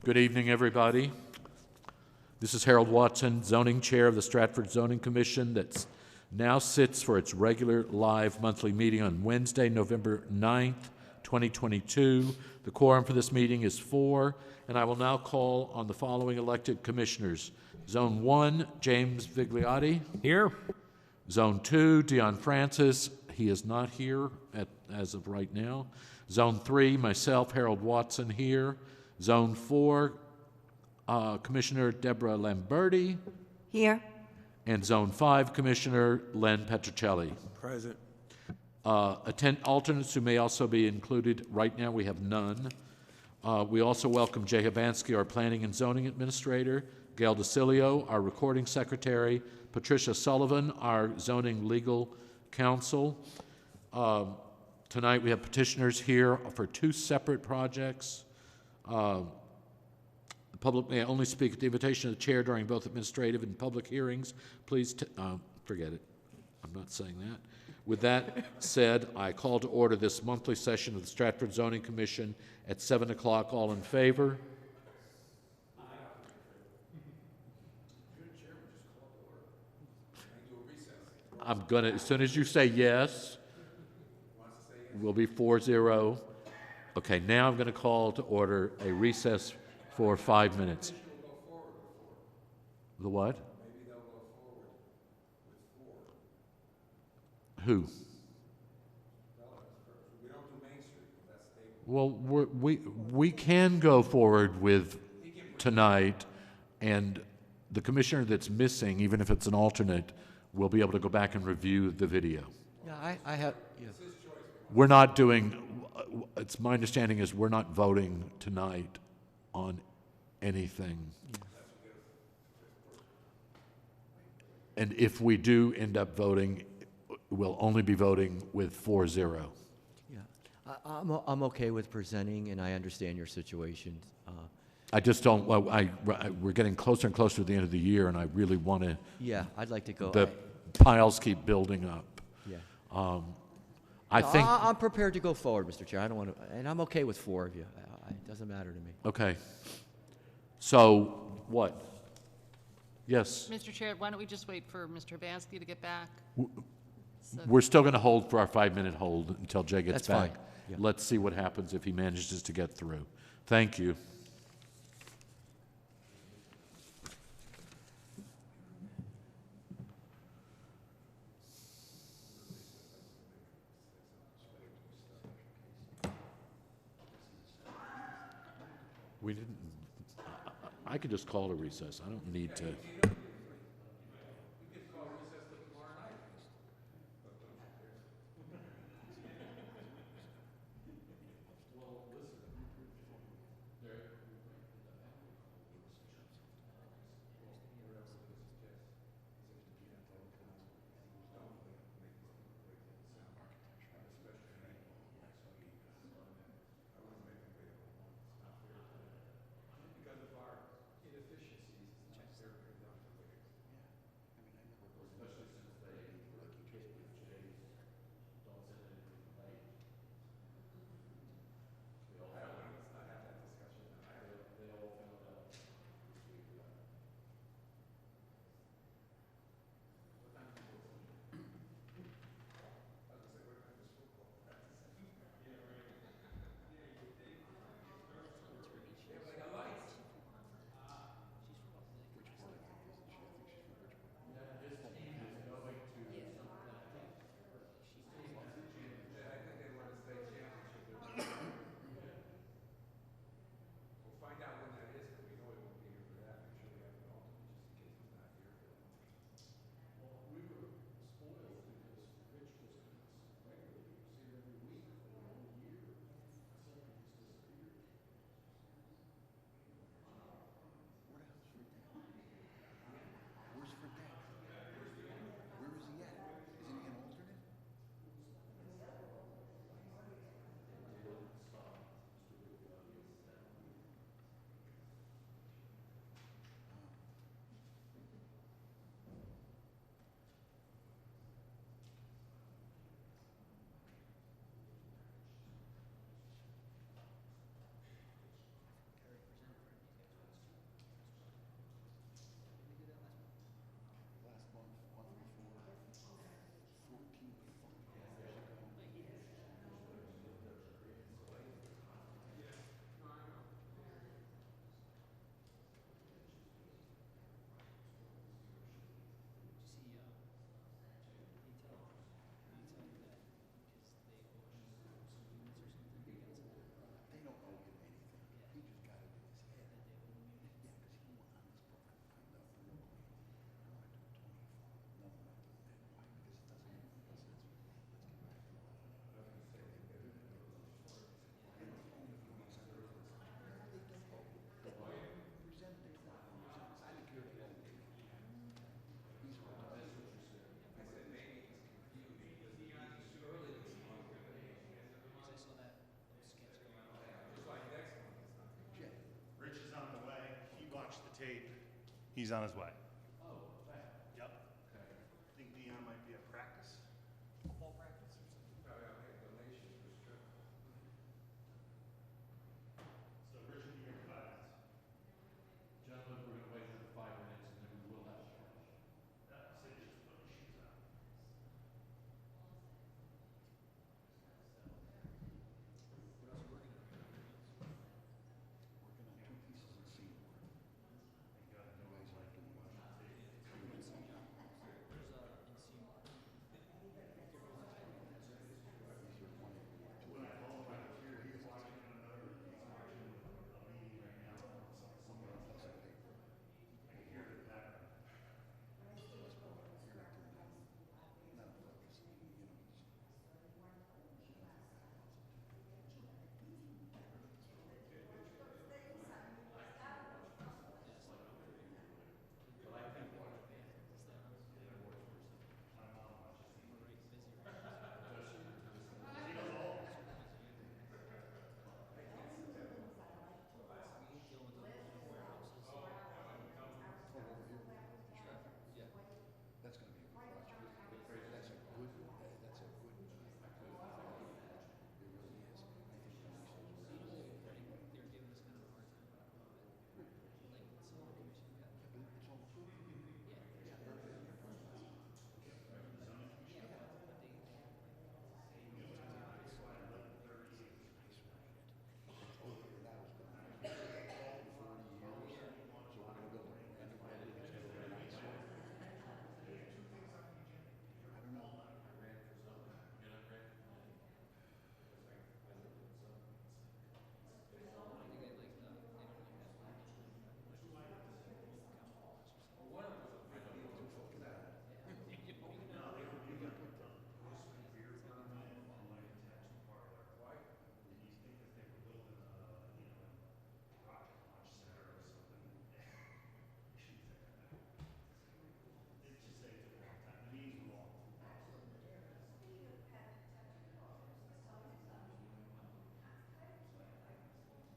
Good evening, everybody. This is Harold Watson, Zoning Chair of the Stratford Zoning Commission that now sits for its regular live monthly meeting on Wednesday, November 9th, 2022. The quorum for this meeting is 4, and I will now call on the following elected commissioners. Zone 1, James Vigliotti. Here. Zone 2, Dion Francis. He is not here as of right now. Zone 3, myself, Harold Watson, here. Zone 4, Commissioner Deborah Lamberti. Here. And Zone 5, Commissioner Len Petrocelli. Present. Alternates who may also be included. Right now we have none. We also welcome Jay Habansky, our Planning and Zoning Administrator, Gail DeCilio, our Recording Secretary, Patricia Sullivan, our Zoning Legal Counsel. Tonight we have petitioners here for 2 separate projects. The public may only speak at the invitation of the chair during both administrative and public hearings. Please, forget it. I'm not saying that. With that said, I call to order this monthly session of the Stratford Zoning Commission at 7 o'clock. All in favor? I'm going to, as soon as you say yes, we'll be 4-0. Okay, now I'm going to call to order a recess for 5 minutes. The what? Maybe they'll go forward with 4. Who? We don't do Main Street, that's stable. Well, we can go forward with tonight, and the commissioner that's missing, even if it's an alternate, will be able to go back and review the video. Yeah, I have. Yeah. We're not doing, it's my understanding is we're not voting tonight on anything. And if we do end up voting, we'll only be voting with 4-0. Yeah, I'm okay with presenting, and I understand your situation. I just don't, we're getting closer and closer to the end of the year, and I really want to. Yeah, I'd like to go. The piles keep building up. Yeah. I think I'm prepared to go forward, Mr. Chair. I don't want to, and I'm okay with 4 of you. It doesn't matter to me. Okay. So what? Yes. Mr. Chair, why don't we just wait for Mr. Habansky to get back? We're still going to hold for our 5-minute hold until Jay gets That's back. fine. Yeah. Let's see what happens if he manages to get through. Thank you. We didn't, I could just call a recess. I don't need to. He's on his way. Yep. I think Dion might be at practice. Football practice or something. So Richard, you get 5 minutes. Gentlemen, we're gonna wait for the 5 minutes and then we will have lunch. So you just put your shoes on.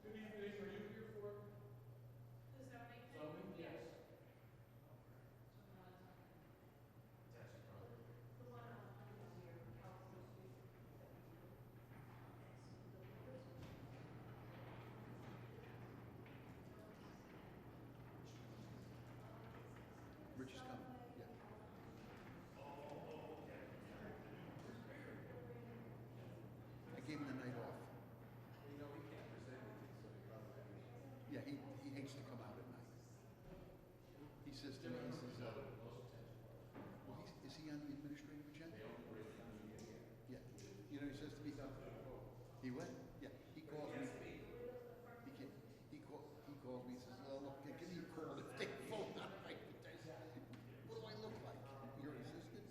Good evening, are you here for? The zoning? Yes. Rich is coming, yeah. I gave him the night off. Yeah, he hates to come out at night. He says to me, he says, well, is he on the administrative agenda? Yeah, you know, he says to me, he went, yeah, he calls me. He calls me, he says, oh, look, give me a call to take the phone out of my possession. What do I look like? Your assistant?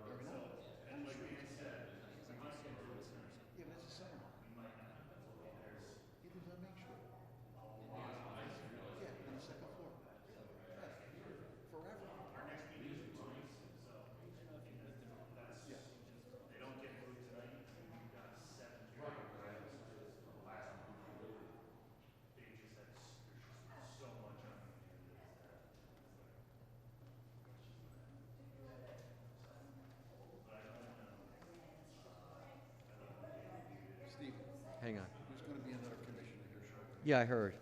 Very nice. I'm sure he said. Yeah, but it's a summer. He lives on Main Street. Yeah, on the second floor. Yeah. Forever. Our next meeting is tonight, so Yeah. they don't get moved tonight. We've got 7 items for the last one. They just had, there's just so much on the agenda that. But I don't know. Steve, Hang on. there's going to be another commissioner here shortly. Yeah, I heard.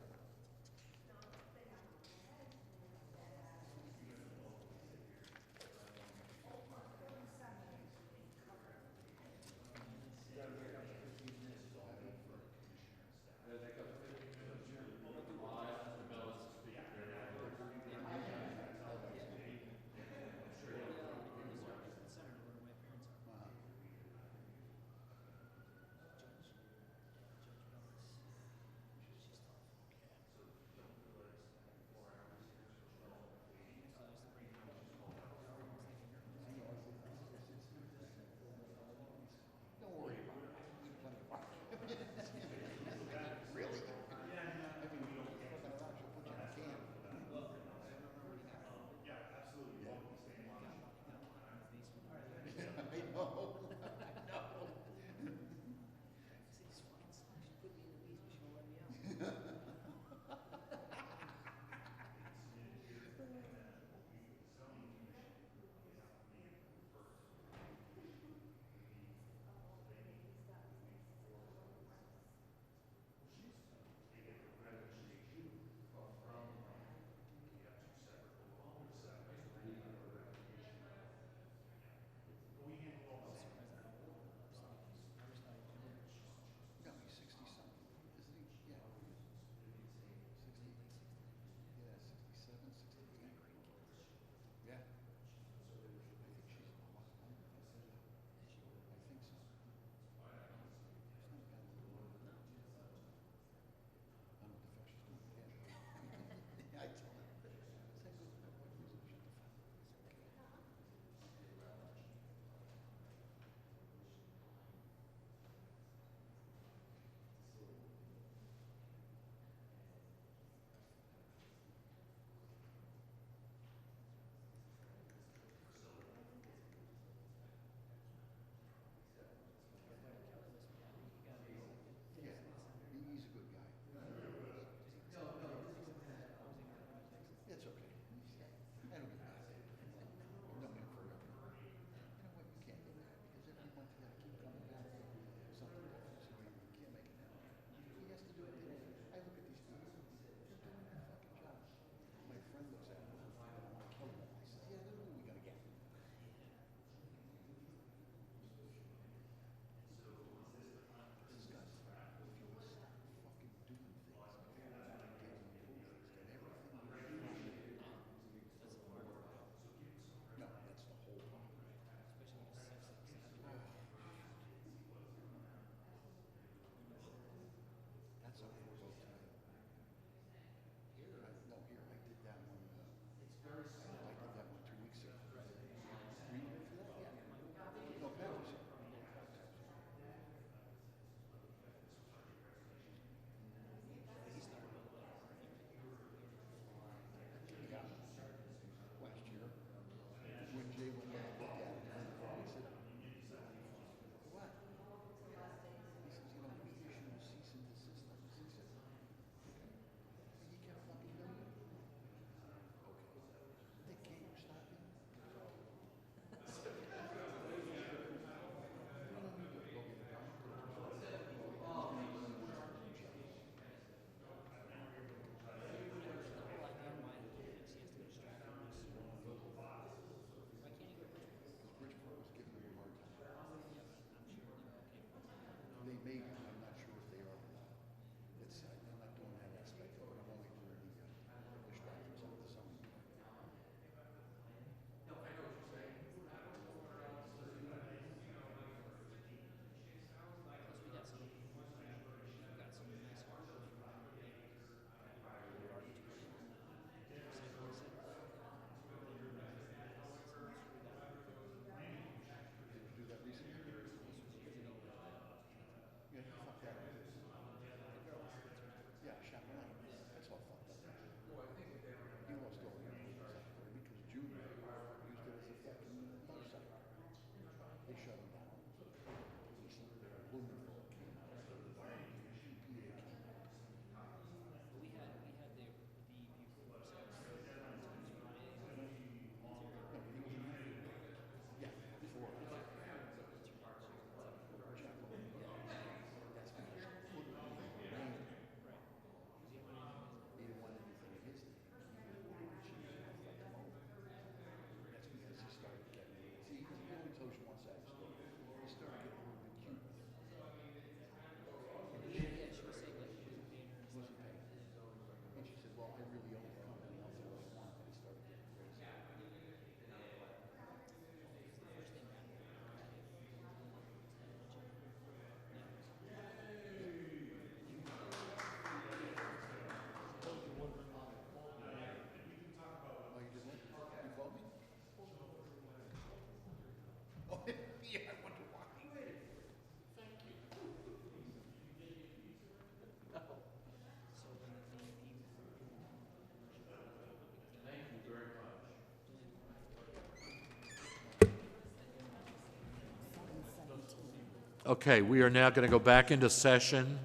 Okay, we are now going to go back into session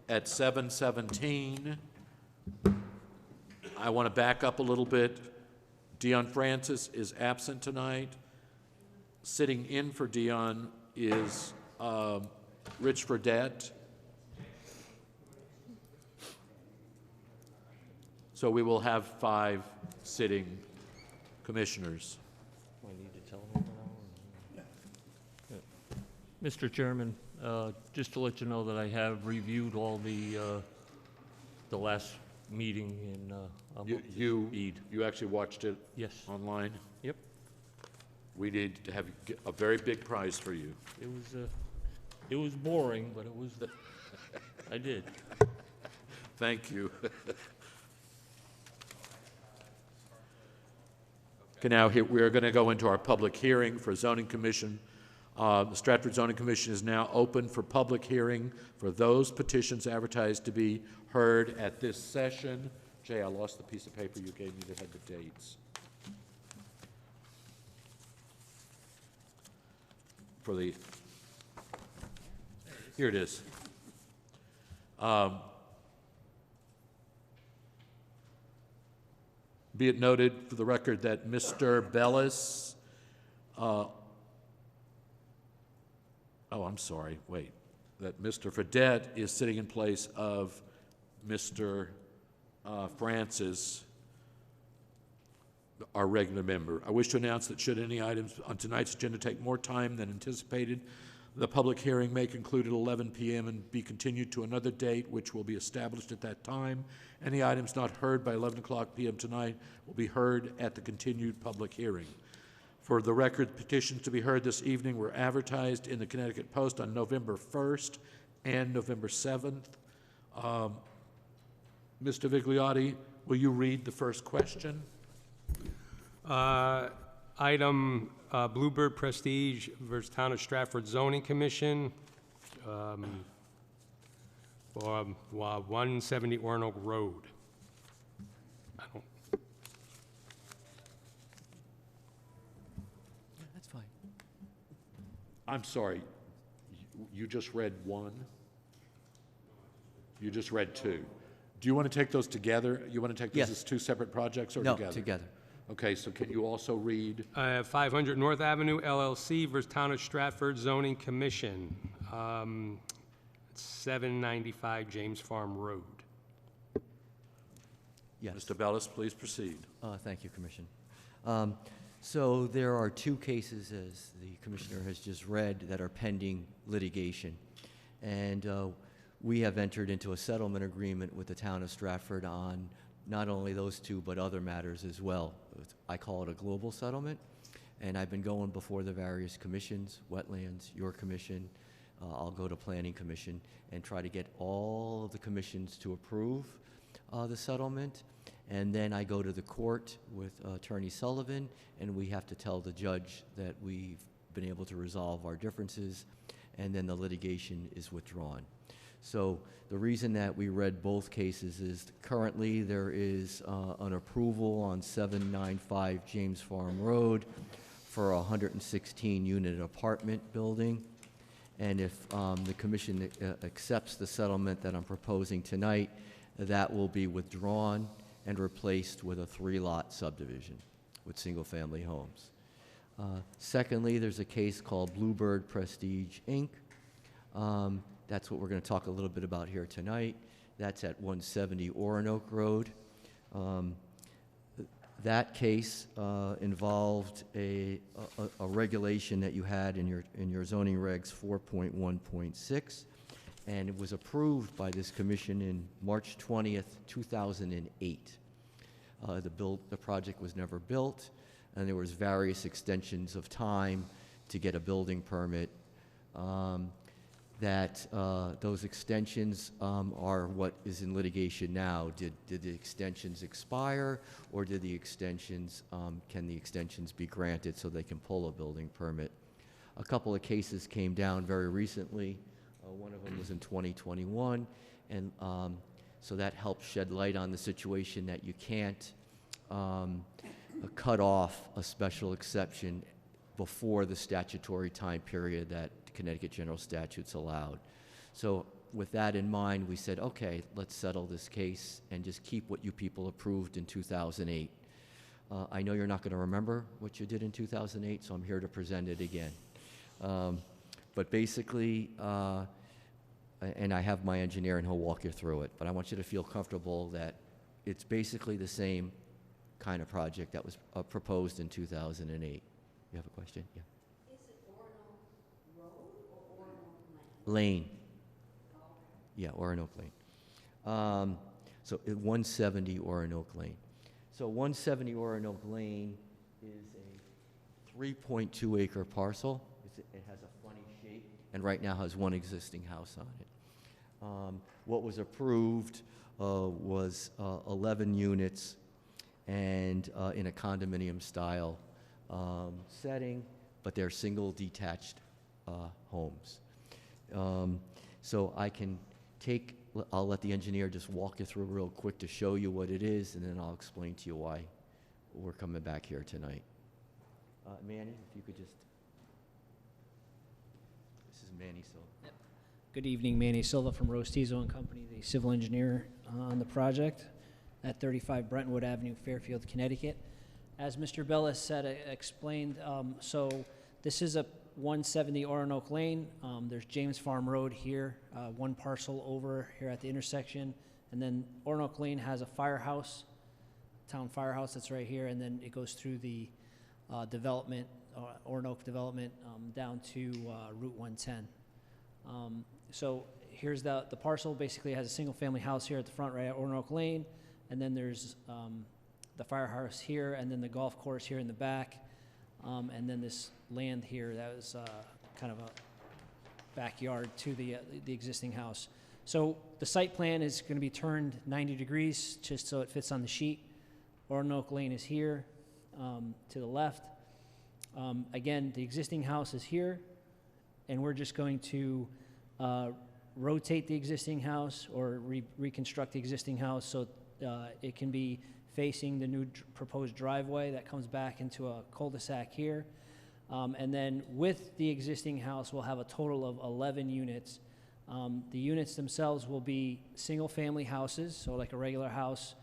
at 7:17. I want to back up a little bit. Dion Francis is absent tonight. Sitting in for Dion is Rich Fredette. So we will have 5 sitting commissioners. Do I need to tell them now? Good. Mr. Chairman, just to let you know that I have reviewed all the last meeting and I'm up to speed. You actually watched it Yes. online? Yep. We need to have a very big prize for you. It was boring, but it was, I did. Thank you. Okay, now we are going to go into our public hearing for zoning commission. The Stratford Zoning Commission is now open for public hearing for those petitions advertised to be heard at this session. Jay, I lost the piece of paper you gave me that had the dates. Here it is. Be it noted for the record that Mr. Bellis, that Mr. Fredette is sitting in place of Mr. Francis, our regular member. I wish to announce that should any items on tonight's agenda take more time than anticipated, the public hearing may conclude at 11 p.m. and be continued to another date, which will be established at that time. Any items not heard by 11 o'clock p.m. tonight will be heard at the continued public hearing. For the record, petitions to be heard this evening were advertised in the Connecticut Post on November 1st and November 7th. Mr. Vigliotti, will you read the first question? Item Bluebird Prestige versus Town of Stratford Zoning Commission for 170 Ornoak Road. Yeah, that's fine. I'm sorry, you just read 1? You just read 2. Do you want to take those together? You want to take those Yes. as 2 separate projects or No, together? together. Okay, so can you also read? 500 North Avenue LLC versus Town of Stratford Zoning Commission, 795 James Farm Road. Yes. Mr. Bellis, please proceed. Thank you, Commission. So there are 2 cases, as the Commissioner has just read, that are pending litigation. And we have entered into a settlement agreement with the Town of Stratford on not only those 2, but other matters as well. I call it a global settlement. And I've been going before the various commissions, wetlands, your commission, I'll go to Planning Commission, and try to get all of the commissions to approve the settlement. And then I go to the court with Attorney Sullivan, and we have to tell the judge that we've been able to resolve our differences, and then the litigation is withdrawn. So the reason that we read both cases is currently there is an approval on 795 James Farm Road for a 116-unit apartment building. And if the commission accepts the settlement that I'm proposing tonight, that will be withdrawn and replaced with a 3-lot subdivision with single-family homes. Secondly, there's a case called Bluebird Prestige, Inc. That's what we're going to talk a little bit about here tonight. That's at 170 Orinoco Road. That case involved a regulation that you had in your zoning regs 4.1.6, and it was approved by this commission in March 20th, 2008. The project was never built, and there was various extensions of time to get a building permit. Those extensions are what is in litigation now. Did the extensions expire, or did the extensions, can the extensions be granted so they can pull a building permit? A couple of cases came down very recently. One of them was in 2021, and so that helped shed light on the situation that you can't cut off a special exception before the statutory time period that Connecticut general statutes allowed. So with that in mind, we said, okay, let's settle this case and just keep what you people approved in 2008. I know you're not going to remember what you did in 2008, so I'm here to present it again. But basically, and I have my engineer and he'll walk you through it, but I want you to feel comfortable that it's basically the same kind of project that was proposed in 2008. You have a question? Yeah. Is it Oronoque Road or Oronoque Lane. Lane? Yeah, Oronoque Lane. So 170 Oronoque Lane. So 170 Oronoque Lane is a 3.2 acre parcel. It has a funny shape and right now has one existing house on it. What was approved was 11 units and in a condominium style setting, but they're single detached homes. So I'll let the engineer just walk you through real quick to show you what it is, and then I'll explain to you why we're coming back here tonight. Manny, if you could just, this is Manny Silva. Good evening, Manny Silva from Rostizo and Company, the civil engineer on the project at 35 Brentwood Avenue, Fairfield, Connecticut. As Mr. Bellis said, explained, so this is a 170 Oronoque Lane. There's James Farm Road here, one parcel over here at the intersection, and then Oronoque Lane has a firehouse, town firehouse that's right here, and then it goes through the development, Oronoque development, down to Route 110. So here's the parcel. Basically has a single family house here at the front right at Oronoque Lane, and then there's the firehouse here, and then the golf course here in the back, and then this land here that was kind of a backyard to the existing house. So the site plan is going to be turned 90 degrees just so it fits on the sheet. Oronoque Lane is here to the left. Again, the existing house is here, and we're just going to rotate the existing house or reconstruct the existing house so it can be facing the new proposed driveway that comes back into a cul-de-sac here. And then with the existing house, we'll have a total of 11 units. The units themselves will be single-family houses, so like a regular house,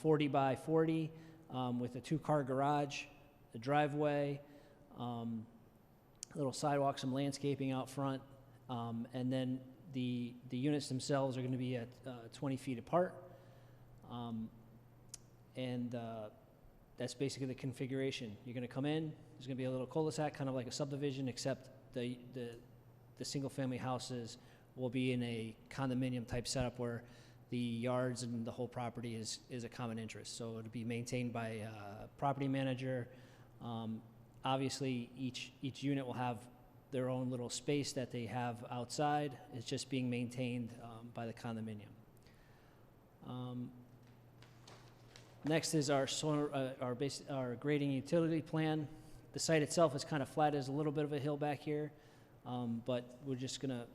40 by 40, with a 2-car garage, a driveway, a little sidewalk, some landscaping out front, and then the units themselves are going to be at 20 feet apart. And that's basically the configuration. You're going to come in, there's going to be a little cul-de-sac, kind of like a subdivision, except the single-family houses will be in a condominium-type setup where the yards and the whole property is a common interest. So it'll be maintained by a property manager. Obviously, each unit will have their own little space that they have outside. It's just being maintained by the condominium. Next is our grading utility plan. The site itself is kind of flat. There's a little bit of a hill back here, but we're just going to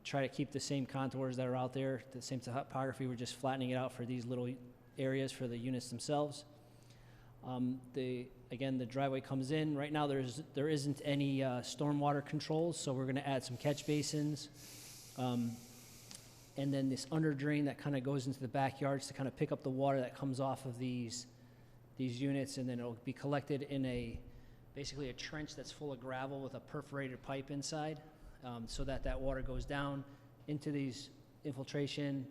try to keep the same contours that are out there, the same topography. We're just flattening it out for these little areas for the units themselves. Again, the driveway comes in. Right now, there isn't any stormwater controls, so we're going to add some catch basins. And then this under drain that kind of goes into the backyards to kind of pick up the water that comes off of these units, and then it'll be collected in basically a trench that's full of gravel with a perforated pipe inside, so that water goes down into these infiltration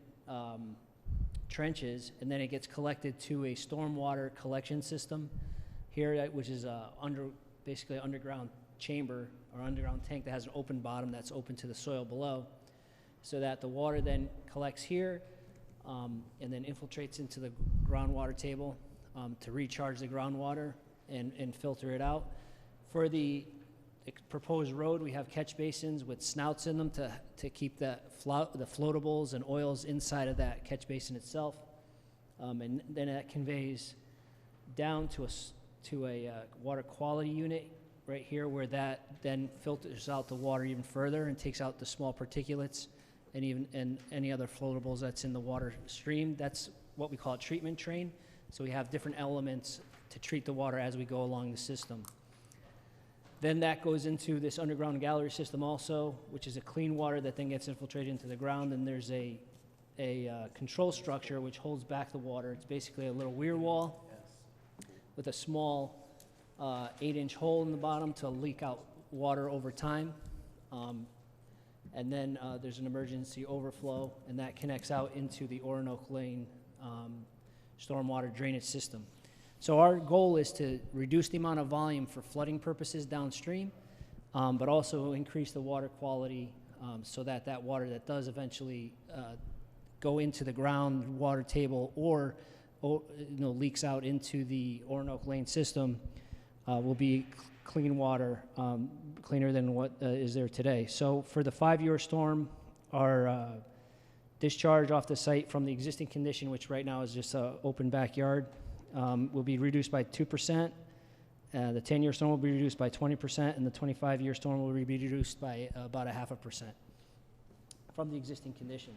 trenches, and then it gets collected to a stormwater collection system here, which is basically an underground chamber or underground tank that has an open bottom that's open to the soil below, so that the water then collects here and then infiltrates into the groundwater table to recharge the groundwater and filter it out. For the proposed road, we have catch basins with snouts in them to keep the floatables and oils inside of that catch basin itself. And then that conveys down to a water quality unit right here, where that then filters out the water even further and takes out the small particulates and any other floatables that's in the water stream. That's what we call a treatment train. So we have different elements to treat the water as we go along the system. Then that goes into this underground gallery system also, which is a clean water that then gets infiltrated into the ground, and there's a control structure which holds back the water. It's basically a little weir wall with a small 8-inch hole in the bottom to leak out water over time. And then there's an emergency overflow, and that connects out into the Orinoco Lane stormwater drainage system. So our goal is to reduce the amount of volume for flooding purposes downstream, but also increase the water quality so that that water that does eventually go into the groundwater table or leaks out into the Orinoco Lane system will be clean water, cleaner than what is there today. So for the 5-year storm, our discharge off the site from the existing condition, which right now is just an open backyard, will be reduced by 2%. The 10-year storm will be reduced by 20%, and the 25-year storm will be reduced by about 0.5% from the existing condition.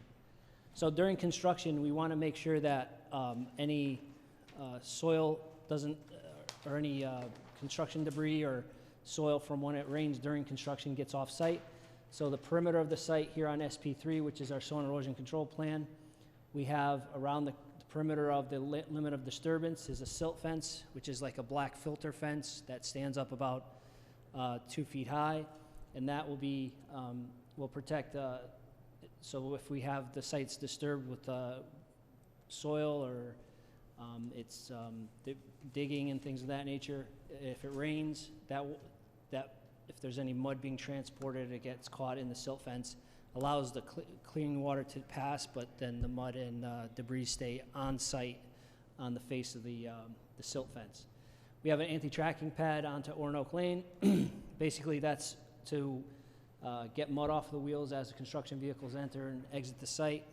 So during construction, we want to make sure that any soil doesn't, or any construction debris or soil from when it rains during construction gets off site. So the perimeter of the site here on SP3, which is our soil and erosion control plan, we have around the perimeter of the limit of disturbance is a silt fence, which is like a black filter fence that stands up about 2 feet high, and that will be will protect. So if we have the sites disturbed with soil or it's digging and things of that nature, if it rains, that if there's any mud being transported, it gets caught in the silt fence, allows the clean water to pass, but then the mud and debris stay on site on the face of the silt fence. We have an anti-tracking pad onto Orinoco Lane. Basically, that's to get mud off the wheels as the construction vehicles enter and exit the site.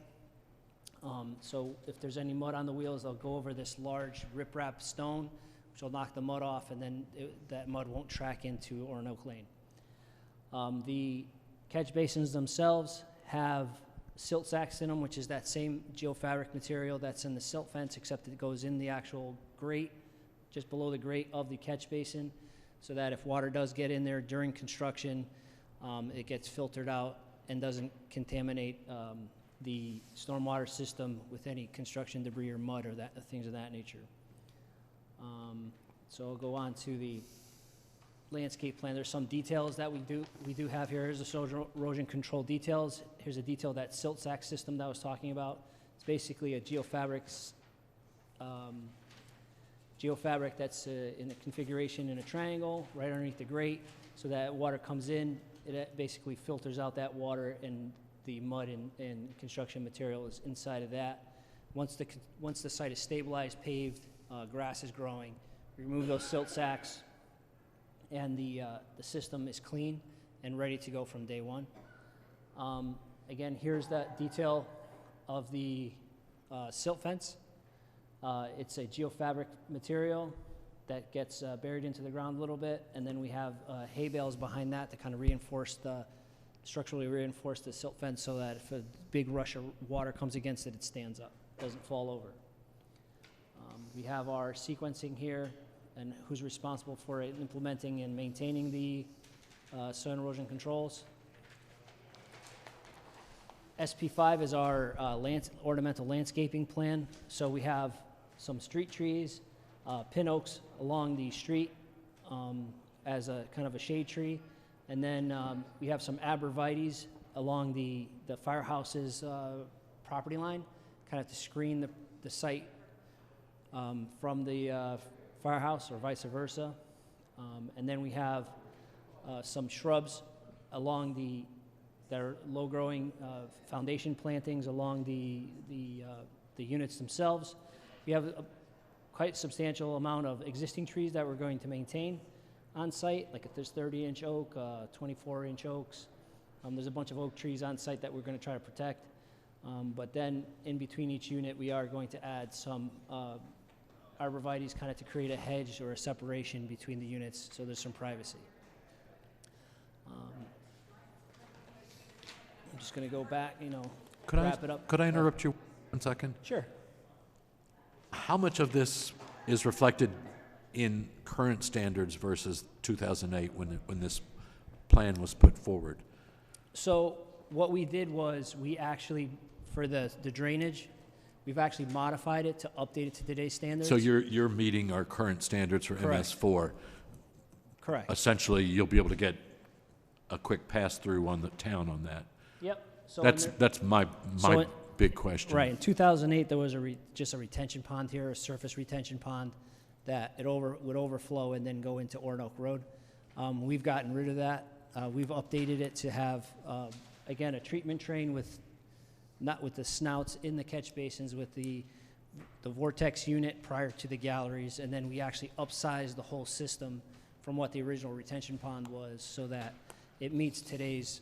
So if there's any mud on the wheels, they'll go over this large riprap stone, which will knock the mud off, and then that mud won't track into Orinoco Lane. The catch basins themselves have silt sacks in them, which is that same geofabric material that's in the silt fence, except it goes in the actual grate, just below the grate of the catch basin, so that if water does get in there during construction, it gets filtered out and doesn't contaminate the stormwater system with any construction debris or mud or things of that nature. So I'll go on to the landscape plan. There's some details that we do have here. Here's the soil erosion control details. Here's a detail of that silt sack system that I was talking about. It's basically a geofabric that's in a configuration in a triangle right underneath the grate, so that water comes in, it basically filters out that water, and the mud and construction material is inside of that. Once the site is stabilized, paved, grass is growing, we remove those silt sacks, and the system is clean and ready to go from day one. Again, here's that detail of the silt fence. It's a geofabric material that gets buried into the ground a little bit, and then we have hay bales behind that to kind of structurally reinforce the silt fence, so that if a big rush of water comes against it, it stands up, doesn't fall over. We have our sequencing here and who's responsible for implementing and maintaining the soil erosion controls. SP5 is our ornamental landscaping plan. So we have some street trees, pin oaks along the street as a kind of a shade tree. And then we have some arborvitaes along the firehouse's property line, kind of to screen the site from the firehouse or vice versa. And then we have some shrubs along that are low-growing foundation plantings along the units themselves. We have a quite substantial amount of existing trees that we're going to maintain on site, like if there's 30-inch oak, 24-inch oaks. There's a bunch of oak trees on site that we're going to try to protect. But then in between each unit, we are going to add some arborvitaes kind of to create a hedge or a separation between the units, so there's some privacy. I'm just going to go back, wrap it up. Could I interrupt you 1 second? Sure. How much of this is reflected in current standards versus 2008 when this plan was put forward? So what we did was we actually, for the drainage, we've actually modified it to update it to today's standards. So you're meeting our current standards for Correct. MS4. Correct. Essentially, you'll be able to get a quick pass-through on the town on that. Yep. So in That's my so it- big question. Right, in 2008, there was just a retention pond here, a surface retention pond, that would overflow and then go into Ornoak Road. We've gotten rid of that. We've updated it to have, again, a treatment train not with the snouts in the catch basins, with the vortex unit prior to the galleries, and then we actually upsized the whole system from what the original retention pond was, so that it meets today's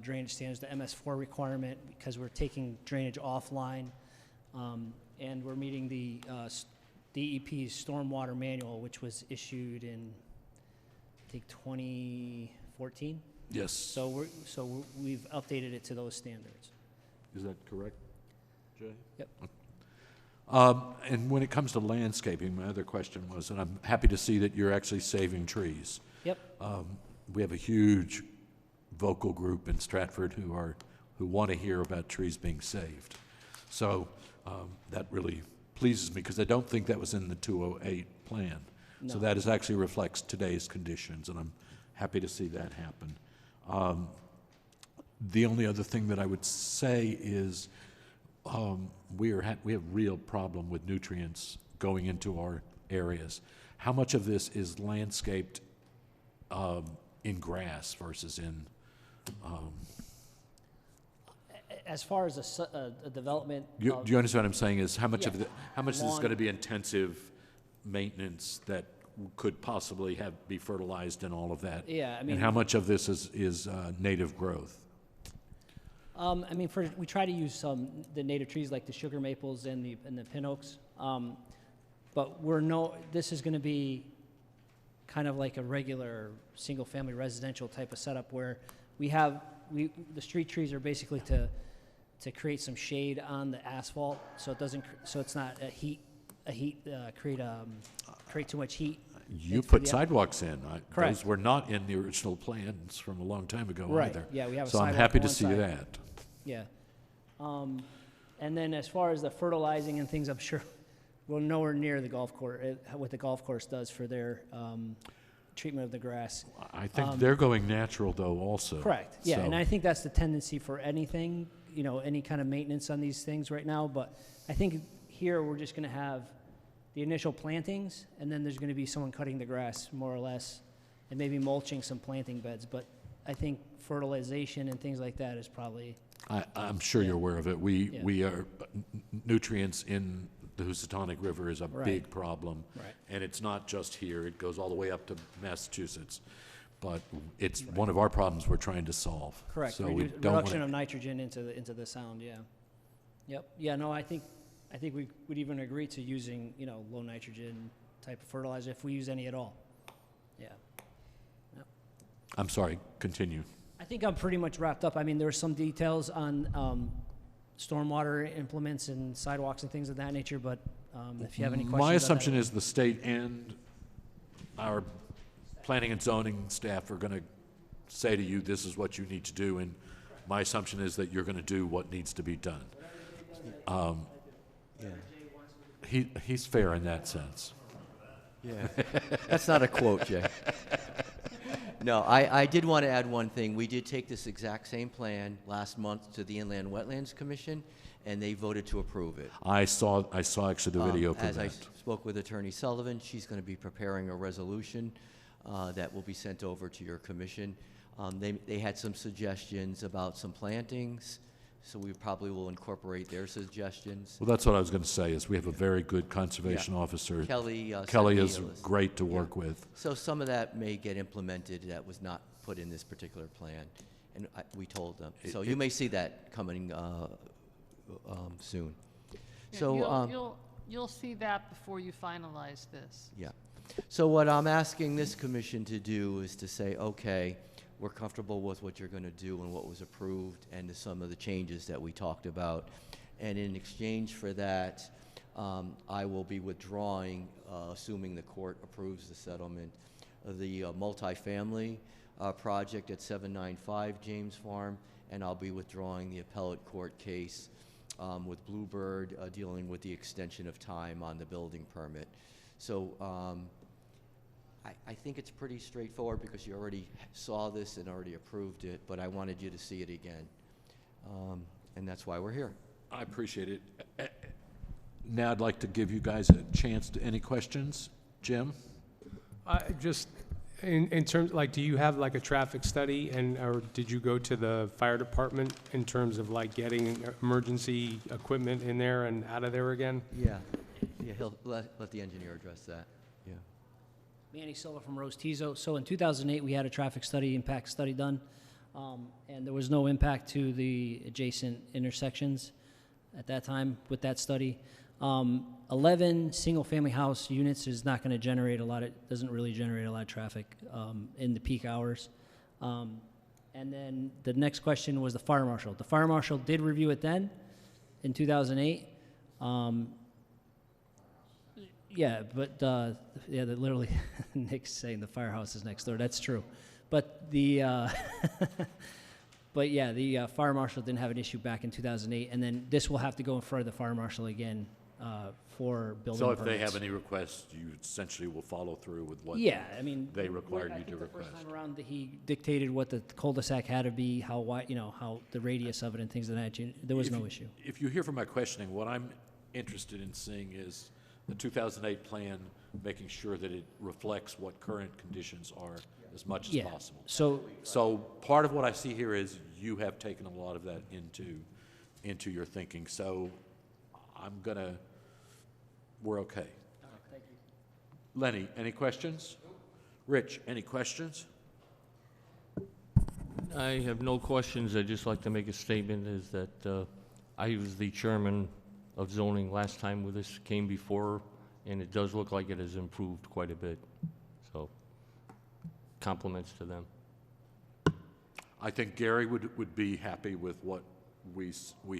drainage standards, the MS4 requirement, because we're taking drainage offline, and we're meeting the DEP's stormwater manual, which was issued in, I think, 2014. Yes. So we've updated it to those standards. Is that correct, Jay? Yep. And when it comes to landscaping, my other question was, and I'm happy to see that you're actually saving trees. Yep. We have a huge vocal group in Stratford who want to hear about trees being saved. So that really pleases me, because I don't think that was in the 208 plan. So No. that actually reflects today's conditions, and I'm happy to see that happen. The only other thing that I would say is we have real problem with nutrients going into our areas. How much of this is landscaped in grass versus in? As far as a development, Do you understand what I'm saying? Is how much Yeah. how much is Lawn- going to be intensive maintenance that could possibly be fertilized and all of that? Yeah, I mean- and how much of this is native growth? I mean, we try to use the native trees like the sugar maples and the pin oaks, but this is going to be kind of like a regular single-family residential type of setup, where the street trees are basically to create some shade on the asphalt, so it's not create too much heat. You It's for put the- sidewalks in. Correct. Those were not in the original plans from a long time ago Right, either. yeah, we have a So I'm sidewalk happy on to one see side. that. Yeah. And then as far as the fertilizing and things, I'm sure we're nowhere near the golf course, what the golf course does for their treatment of the grass. I think they're going natural though also. Correct, yeah, and So- I think that's the tendency for anything, any kind of maintenance on these things right now, but I think here we're just gonna have the initial plantings, and then there's gonna be someone cutting the grass, more or less, and maybe mulching some planting beds, but I think fertilization and things like that is probably, I'm sure Yeah. you're aware of it. Yeah. We are, nutrients in the Housatonic River is a Right. big problem. Right. And it's not just here, it goes all the way up to Massachusetts. But it's one of our problems we're trying to solve. correct, So we don't reduction want of nitrogen into the sound, yeah. Yep, yeah, no, I think we would even agree to using, low nitrogen type of fertilizer if we use any at all, yeah. I'm sorry, continue. I think I'm pretty much wrapped up. I mean, there were some details on stormwater implements and sidewalks and things of that nature, but if you have any questions on My that- assumption is the state and our planning and zoning staff are going to say to you, this is what you need to do, and my assumption is that you're going to do what needs to be done. Yeah. He's fair in that sense. Yeah, that's not a quote, Jay. No, I did want to add one thing. We did take this exact same plan last month to the Inland Wetlands Commission, and they voted to approve it. I saw actually the video for As I that. spoke with Attorney Sullivan, she's going to be preparing a resolution that will be sent over to your commission. They had some suggestions about some plantings, so we probably will incorporate their suggestions. Well, that's what I was going to say, is we have a very good conservation officer. Kelly sent Kelly me is a list. great to work with. So some of that may get implemented that was not put in this particular plan, and we told them. So you may see that coming soon. Yeah, So, You'll see that before you finalize this. yeah. So what I'm asking this commission to do is to say, okay, we're comfortable with what you're going to do and what was approved and some of the changes that we talked about. And in exchange for that, I will be withdrawing, assuming the court approves the settlement, the multifamily project at 795 James Farm, and I'll be withdrawing the appellate court case with Bluebird dealing with the extension of time on the building permit. So I think it's pretty straightforward because you already saw this and already approved it, but I wanted you to see it again. And that's why we're here. I appreciate it. Now I'd like to give you guys a chance to, any questions? Jim? Just in terms, like, do you have like a traffic study, or did you go to the fire department in terms of like getting emergency equipment in there and out of there again? Yeah, he'll let the engineer address that, yeah. Manny Silva from Rostizo. So in 2008, we had a traffic study, impact study done, and there was no impact to the adjacent intersections at that time with that study. 11 single-family house units is not going to generate a lot of, doesn't really generate a lot of traffic in the peak hours. And then the next question was the fire marshal. The fire marshal did review it then in 2008. Yeah, but literally, Nick's saying the firehouse is next door. That's true, but the but yeah, the fire marshal didn't have an issue back in 2008, and then this will have to go in front of the fire marshal again for building So permits. if they have any requests, you essentially will follow through with what Yeah, I mean, they required I you think to the first request. time around, he dictated what the cul-de-sac had to be, how wide, how the radius of it and things of that nature. There was no issue. If you hear from my questioning, what I'm interested in seeing is the 2008 plan, making sure that it reflects what current conditions are as much as Yeah. possible. So Part of what I see here is you have taken a lot of that into your thinking. So we're okay. thank you. Lenny, any questions? Rich, any questions? I have no questions. I'd just like to make a statement is that I was the chairman of zoning last time with this came before, and it does look like it has improved quite a bit. So compliments to them. I think Gary would be happy with what we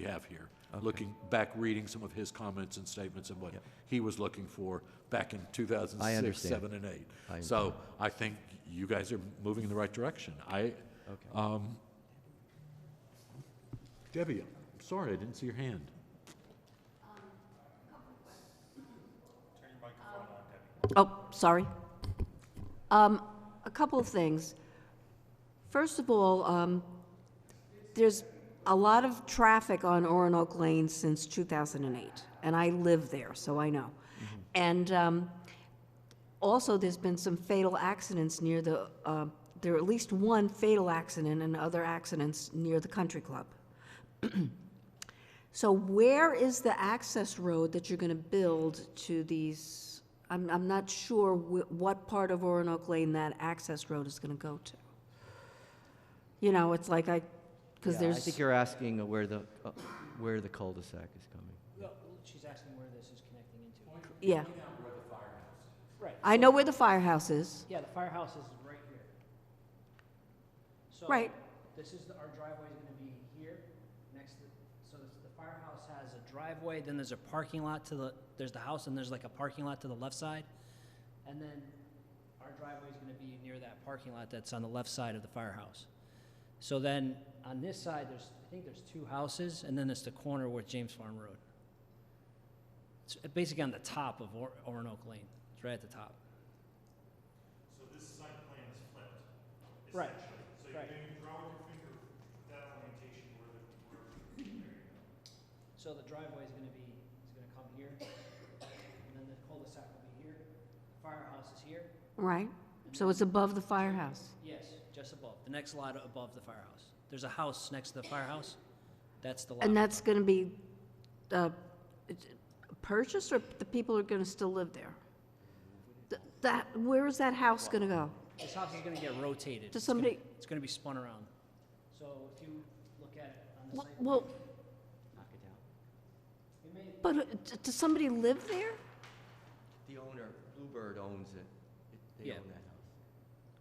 have here. Okay. Looking back, reading some of his comments and statements and what he was looking for back in 2006, I understand. 7, and 8. I So understand. I think you guys are moving in the right direction. Okay. Debbie, I'm sorry, I didn't see your hand. Oh, sorry. A couple of things. First of all, there's a lot of traffic on Roanoke Lane since 2008, and I live there, so I know. And also, there's been some fatal accidents near the, there are at least one fatal accident and other accidents near the country club. So where is the access road that you're going to build to these? I'm not sure what part of Roanoke Lane that access road is going to go to. It's like because Yeah, there's. I think you're asking where the cul-de-sac is coming. She's asking where this is connecting into. Yeah. Right. I know where the firehouse is. Yeah, the firehouse is right here. So Right. This is, our driveway is gonna be here, next to, so the firehouse has a driveway, then there's a parking lot there's the house, and there's like a parking lot to the left side. And then our driveway is gonna be near that parking lot that's on the left side of the firehouse. So then, on this side, I think there's 2 houses, and then there's the corner with James Farm Road. It's basically on the top of Roanoke Lane. It's right at the top. So this site plan is flipped, Right. essentially. So Right. you draw with your finger that orientation there you go. So the driveway is gonna come here, and then the cul-de-sac will be here. The firehouse is here. Right. So it's above the firehouse. Yes, just above, the next lot above the firehouse. There's a house next to the firehouse. That's the lot. And that's going to be purchased, or the people are going to still live there? Where is that house going to go? This house is gonna get rotated. Does It's gonna- somebody- It's gonna be spun around. So if you look at it on the site. Well, Knock it down. It may- but does somebody live there? The owner, Bluebird owns it. They Yeah. own that house.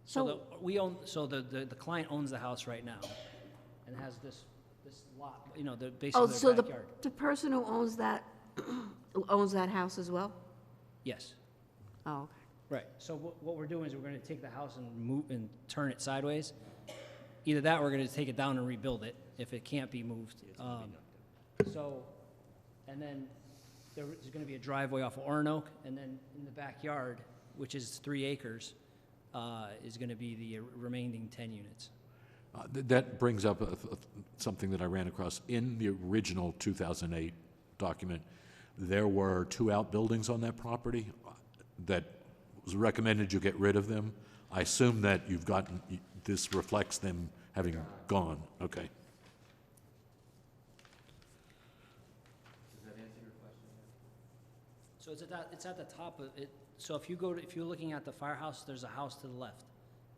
So the client owns the house right now, and has this lot, basically Oh, their so backyard. the person who owns that owns that house as well? Yes. Oh, okay. Right. So what we're doing is we're going to take the house and move and turn it sideways. Either that, or we're going to take it down and rebuild it if it can't be moved. And then there's going to be a driveway off of Oronoke, and then in the backyard, which is 3 acres, is going to be the remaining 10 units. That brings up something that I ran across. In the original 2008 document, there were 2 outbuildings on that property that was recommended you get rid of them. I assume that this reflects them having gone. Okay. So it's at the top of it. So if you're looking at the firehouse, there's a house to the left.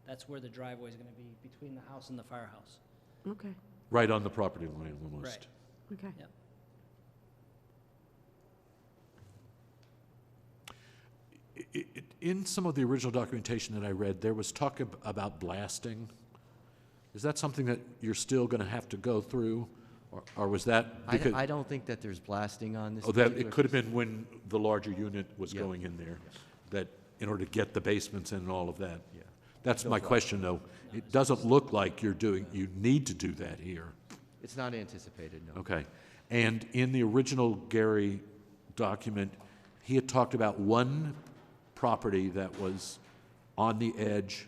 That's where the driveway is going to be, between the house and the firehouse. Okay, Right on the property line, almost. Right. okay. Yep. In some of the original documentation that I read, there was talk about blasting. Is that something that you're still going to have to go through, or was that because? I don't think that there's blasting on this. Oh, that, particular it could have been when the larger unit was Yeah. going in there, that in order to get the basements in and all of that. Yeah. That's No my problem. question, though. It doesn't look like you need to do that here. It's not anticipated, no. Okay. And in the original Gary document, he had talked about one property that was on the edge,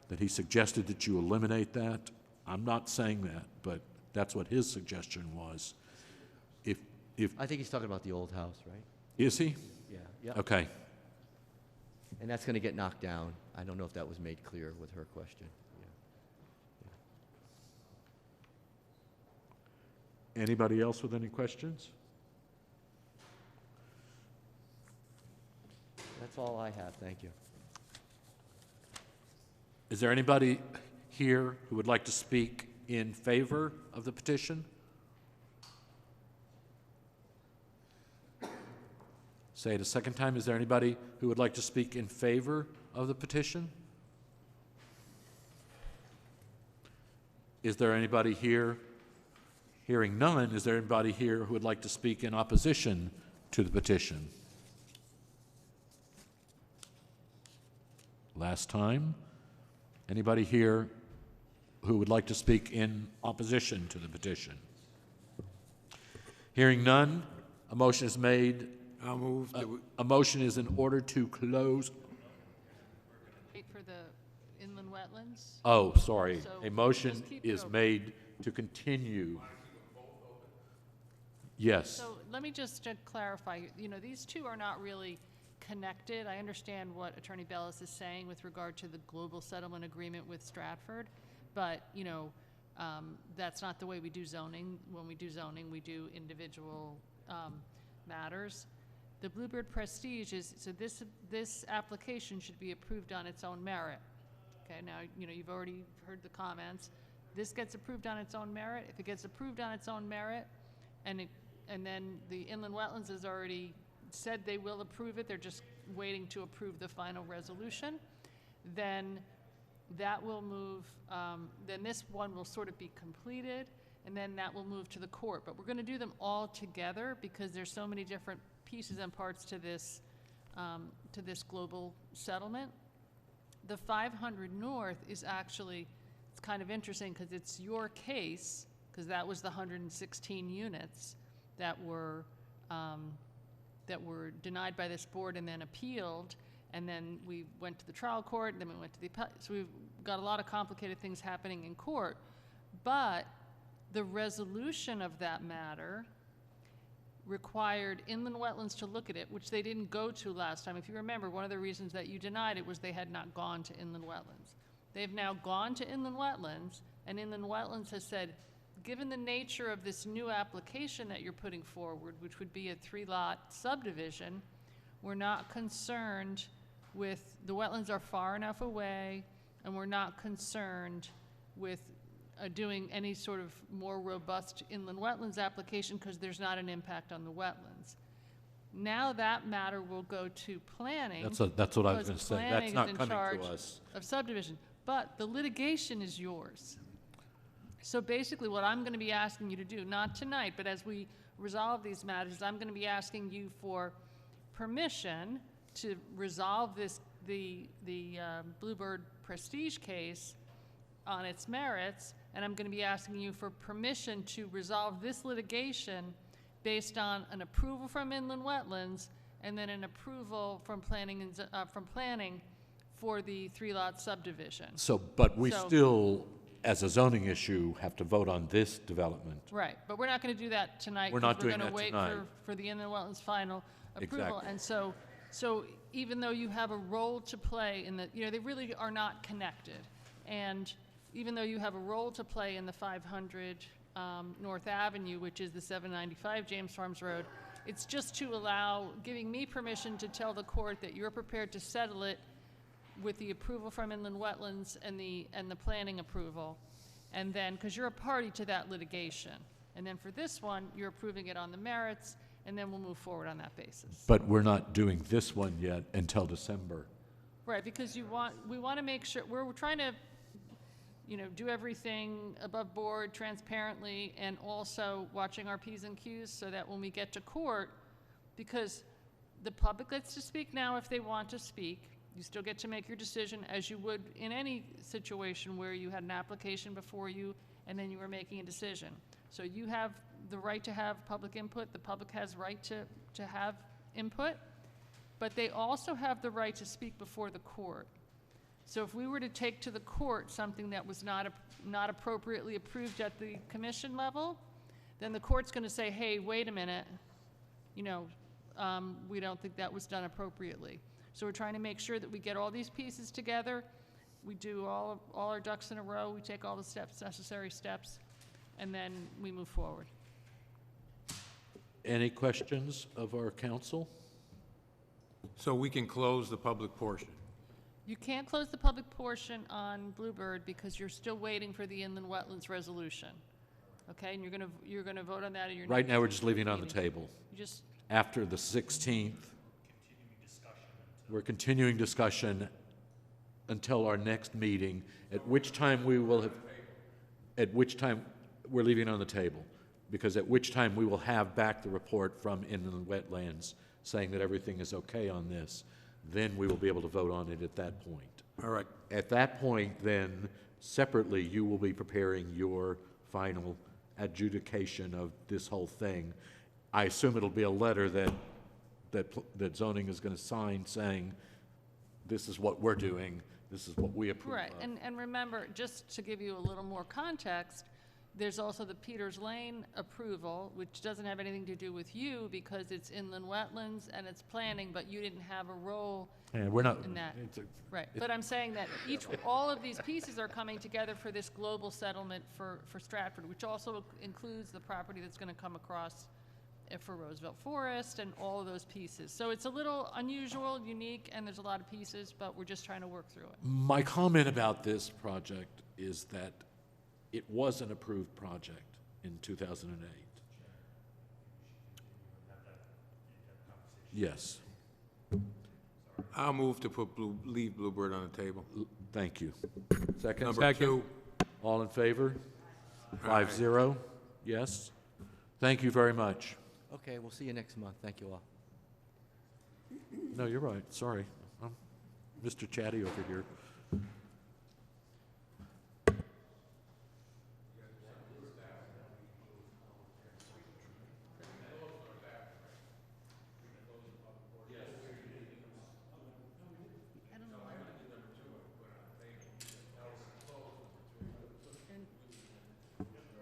that he suggested that you eliminate that. I'm not saying that, but that's what his suggestion was. I think he's talking about the old house, right? Is he? Yeah, yeah. Okay. And that's going to get knocked down. I don't know if that was made clear with her question. Yeah. Anybody else with any questions? That's all I have, thank you. Is there anybody here who would like to speak in favor of the petition? Say it a second time. Is there anybody who would like to speak in favor of the petition? Is there anybody here? Hearing none, is there anybody here who would like to speak in opposition to the petition? Last time. Anybody here who would like to speak in opposition to the petition? Hearing none, a motion is made. I'll move. A motion is in order to close. Wait for the inland wetlands? Oh, sorry. So A motion just keep it is open. made to continue. Yes. So let me just clarify, these two are not really connected. I understand what Attorney Bellis is saying with regard to the global settlement agreement with Stratford, but, that's not the way we do zoning. When we do zoning, we do individual matters. The Bluebird Prestige so this application should be approved on its own merit. Okay, now, you've already heard the comments. This gets approved on its own merit. If it gets approved on its own merit, and then the inland wetlands has already said they will approve it, they're just waiting to approve the final resolution, then that will move, then this one will sort of be completed, and then that will move to the court. But we're going to do them all together because there's so many different pieces and parts to this global settlement. The 500 North is actually, it's kind of interesting because it's your case, because that was the 116 units that were denied by this board and then appealed, and then we went to the trial court, and then we went to the appellate. So we've got a lot of complicated things happening in court, but the resolution of that matter required inland wetlands to look at it, which they didn't go to last time. If you remember, one of the reasons that you denied it was they had not gone to inland wetlands. They've now gone to inland wetlands, and inland wetlands has said, given the nature of this new application that you're putting forward, which would be a 3-lot subdivision, we're not concerned with, the wetlands are far enough away, and we're not concerned with doing any sort of more robust inland wetlands application because there's not an impact on the wetlands. Now that matter will go to planning. That's what I was because going to say. planning That's is not in coming charge to us. of subdivision, but the litigation is yours. So basically what I'm going to be asking you to do, not tonight, but as we resolve these matters, I'm going to be asking you for permission to resolve the Bluebird Prestige case on its merits, and I'm going to be asking you for permission to resolve this litigation based on an approval from inland wetlands and then an approval from planning for the 3-lot subdivision. So, but we So- still, as a zoning issue, have to vote on this development. Right, but we're not going to do that tonight. We're 'cause not doing gonna that wait tonight. for the inland wetlands final approval. Exactly. And so even though you have a role to play in the, they really are not connected. And even though you have a role to play in the 500 North Avenue, which is the 795 James Farms Road, it's just to giving me permission to tell the court that you're prepared to settle it with the approval from inland wetlands and the planning approval. And then, because you're a party to that litigation. And then for this one, you're approving it on the merits, and then we'll move forward on that basis. But we're not doing this one yet until December. Right, because we want to make sure, we're trying to, do everything above board, transparently, and also watching our P's and Q's so that when we get to court, because the public gets to speak now if they want to speak. You still get to make your decision as you would in any situation where you had an application before you and then you were making a decision. So you have the right to have public input, the public has right to have input, but they also have the right to speak before the court. So if we were to take to the court something that was not appropriately approved at the commission level, then the court's going to say, hey, wait a minute, we don't think that was done appropriately. So we're trying to make sure that we get all these pieces together, we do all our ducks in a row, we take all the necessary steps, and then we move forward. Any questions of our council? So we can close the public portion. You can't close the public portion on Bluebird because you're still waiting for the inland wetlands resolution. Okay, and you're gonna vote on that at your next Right now, we're just leaving it on the meeting. table. You just, After the 16th, we're continuing discussion until our next meeting, at which time we're leaving it on the table, because at which time we will have back the report from inland wetlands saying that everything is okay on this. Then we will be able to vote on it at that point. All right. At that point, then, separately, you will be preparing your final adjudication of this whole thing. I assume it'll be a letter that zoning is going to sign saying, this is what we're doing, this is what we approve right, of. and remember, just to give you a little more context, there's also the Peters Lane approval, which doesn't have anything to do with you because it's inland wetlands and it's planning, but you didn't have a role And we're not, in that. it's a- Right, but I'm saying that all of these pieces are coming together for this global settlement for Stratford, which also includes the property that's gonna come across for Roosevelt Forest and all of those pieces. So it's a little unusual, unique, and there's a lot of pieces, but we're just trying to work through it. My comment about this project is that it was an approved project in 2008. Yes, I'll move to leave Bluebird on the table. thank you. Second? Number two. All in favor? 5-0, yes? Thank you very much. Okay, we'll see you next month. Thank you all. No, you're right, sorry. I'm Mr. Chatty over here.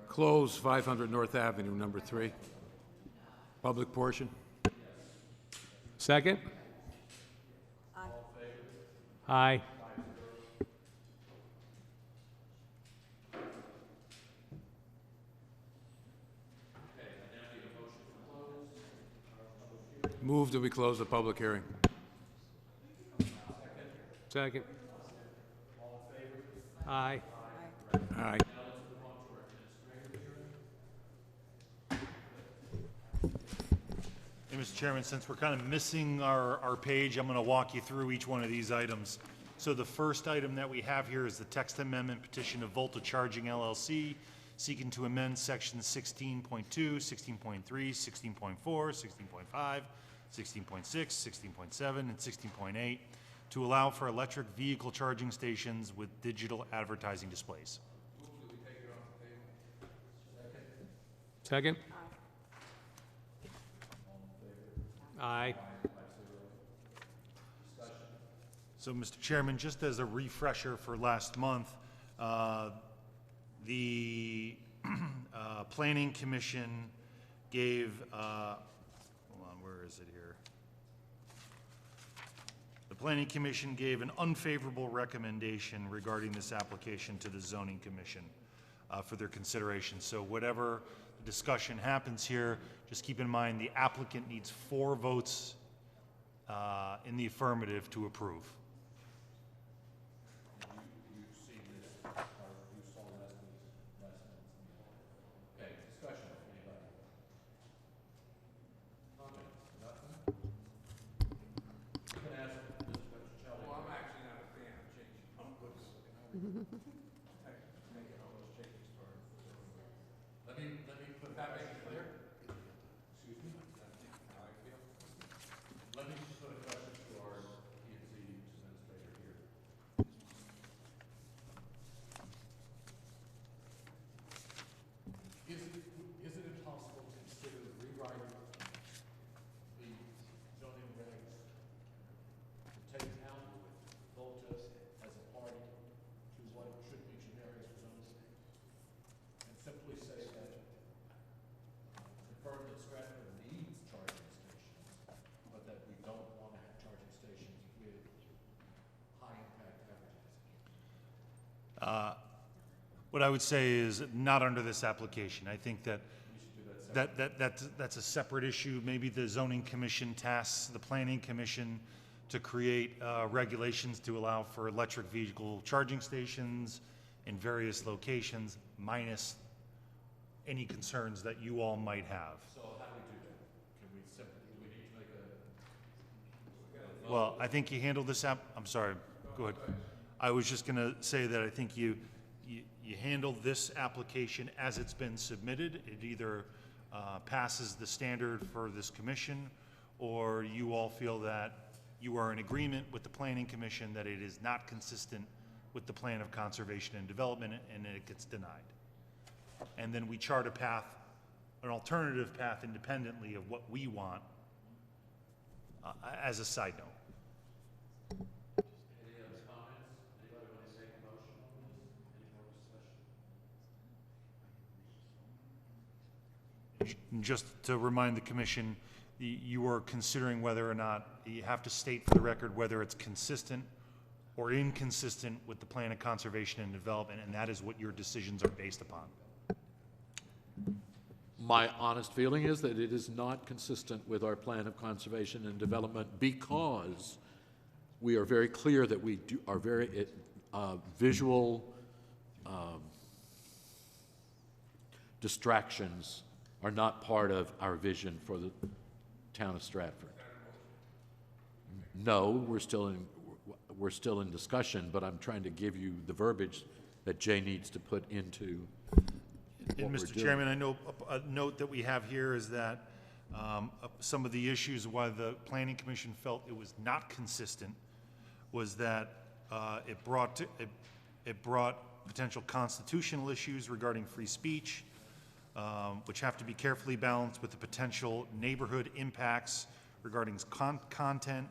Close 500 North Avenue, number 3. Public portion. Second? Aye. Move that we close the public hearing. Second? Aye. Aye. Hey, Mr. Chairman, since we're kind of missing our page, I'm going to walk you through each one of these items. So the first item that we have here is the text amendment petition of Volta Charging LLC seeking to amend sections 16.2, 16.3, 16.4, 16.5, 16.6, 16.7, and 16.8 to allow for electric vehicle charging stations with digital advertising displays. Second? Aye. So, Mr. Chairman, just as a refresher for last month, the Planning Commission gave, hold on, where is it here? The Planning Commission gave an unfavorable recommendation regarding this application to the Zoning Commission for their consideration. So whatever discussion happens here, just keep in mind the applicant needs 4 votes in the affirmative to approve. Let me put that make it clear. Excuse me? Let me just put a question to our P&Z administrator here. Is it impossible to consider rewriting the zoning regs to take out Volta as a party to what should be generic for zoning? And simply say that confirm that Stratford needs charging stations, but that we don't want to have charging stations with high impact advertising. What I would say is not under this application. I think that that's a separate issue. Maybe the zoning commission tasks the planning commission to create regulations to allow for electric vehicle charging stations in various locations, minus any concerns that you all might have. So how do we do that? Can we simply, do we need to make a? Well, I think you handled this I'm sorry, go ahead. I was just gonna say that I think you handled this application as it's been submitted. It either passes the standard for this commission, or you all feel that you are in agreement with the planning commission that it is not consistent with the plan of conservation and development, and it gets denied. And then we chart a path, an alternative path independently of what we want as a side note. Any other comments? Anybody want to make a motion on this? Any more discussion? And just to remind the commission, you are considering whether or not, you have to state for the record whether it's consistent or inconsistent with the plan of conservation and development, and that is what your decisions are based upon. My honest feeling is that it is not consistent with our plan of conservation and development because we are very clear that we are very visual distractions are not part of our vision for the town of Stratford. No, we're still in discussion, but I'm trying to give you the verbiage that Jay needs to put into And Mr. Chairman, I know a note that we have here is that some of the issues why the Planning Commission felt it was not consistent was that it brought potential constitutional issues regarding free speech, which have to be carefully balanced with the potential neighborhood impacts regarding content,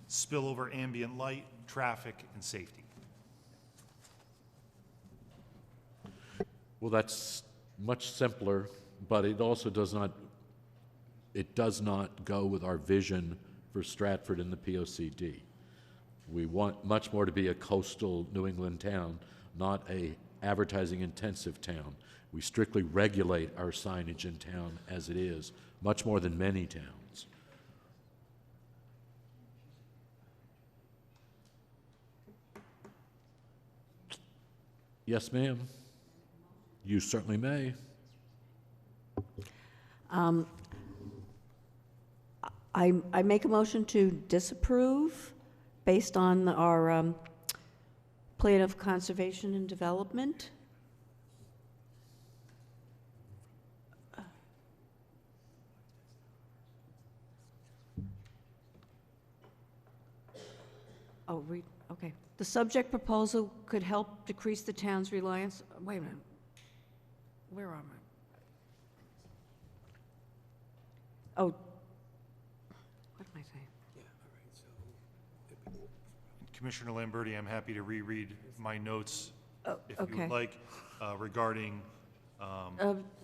spillover ambient light, traffic, and safety. Well, that's much simpler, but it also does not go with our vision for Stratford and the POCD. We want much more to be a coastal New England town, not a advertising intensive town. We strictly regulate our signage in town as it is, much more than many towns. Yes, ma'am. You certainly may. I make a motion to disapprove based on our plan of conservation and development. Okay. The subject proposal could help decrease the town's reliance, wait a minute. Where am I? Oh, what am I saying? Commissioner Lamberti, I'm happy to reread my notes Oh, if you okay. would like, regarding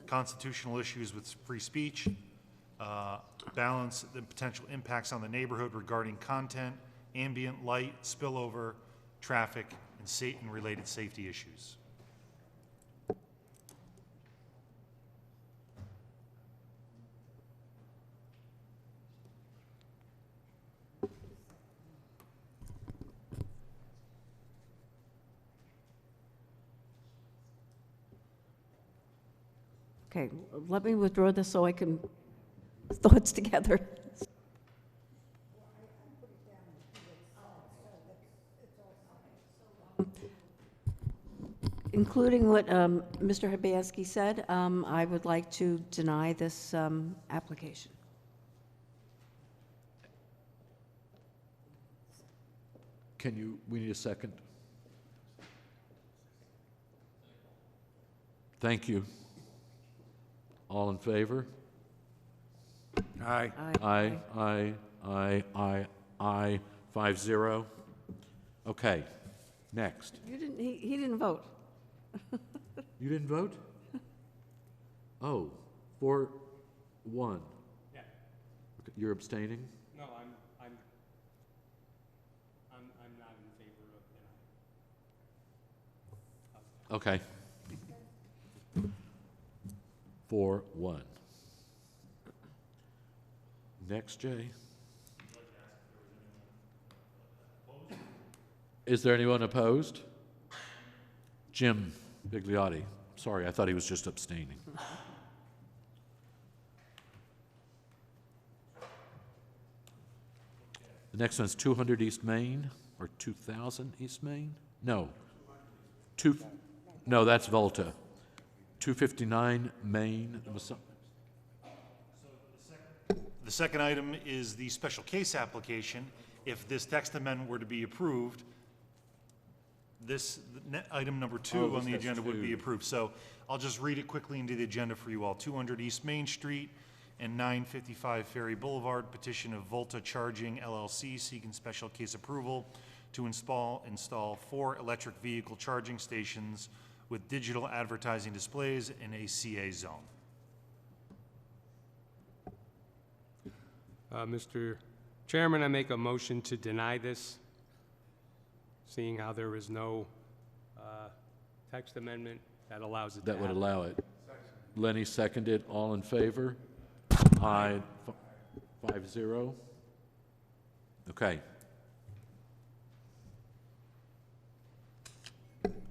constitutional issues with free speech, balance the potential impacts on the neighborhood regarding content, ambient light, spillover, traffic, and related safety issues. Okay, let me withdraw this so I can thoughts together. Including what Mr. Hibansky said, I would like to deny this application. We need a second. Thank you. All in favor? Aye. Aye. 5-0. Okay, next. You didn't, he didn't vote. You didn't vote? Oh, 4-1. Yeah. Okay, you're abstaining? No, I'm not in favor of denying. Okay. 4-1. Next, Jay. Is there anyone opposed? Jim Bigliotti. Sorry, I thought he was just abstaining. The next one's 200 East Main, or 2000 East Main? No. No, that's Volta. 259 Main. The second item is the special case application. If this text amendment were to be approved, item number 2 on the agenda would be approved. So I'll just read it quickly into the agenda for you all. 200 East Main Street and 955 Ferry Boulevard, petition of Volta Charging LLC seeking special case approval to install 4 electric vehicle charging stations with digital advertising displays in a CA zone. Mr. Chairman, I make a motion to deny this, seeing how there is no text amendment that allows it to That would happen. allow it. Lenny seconded. All in favor? Aye. 5-0. Okay.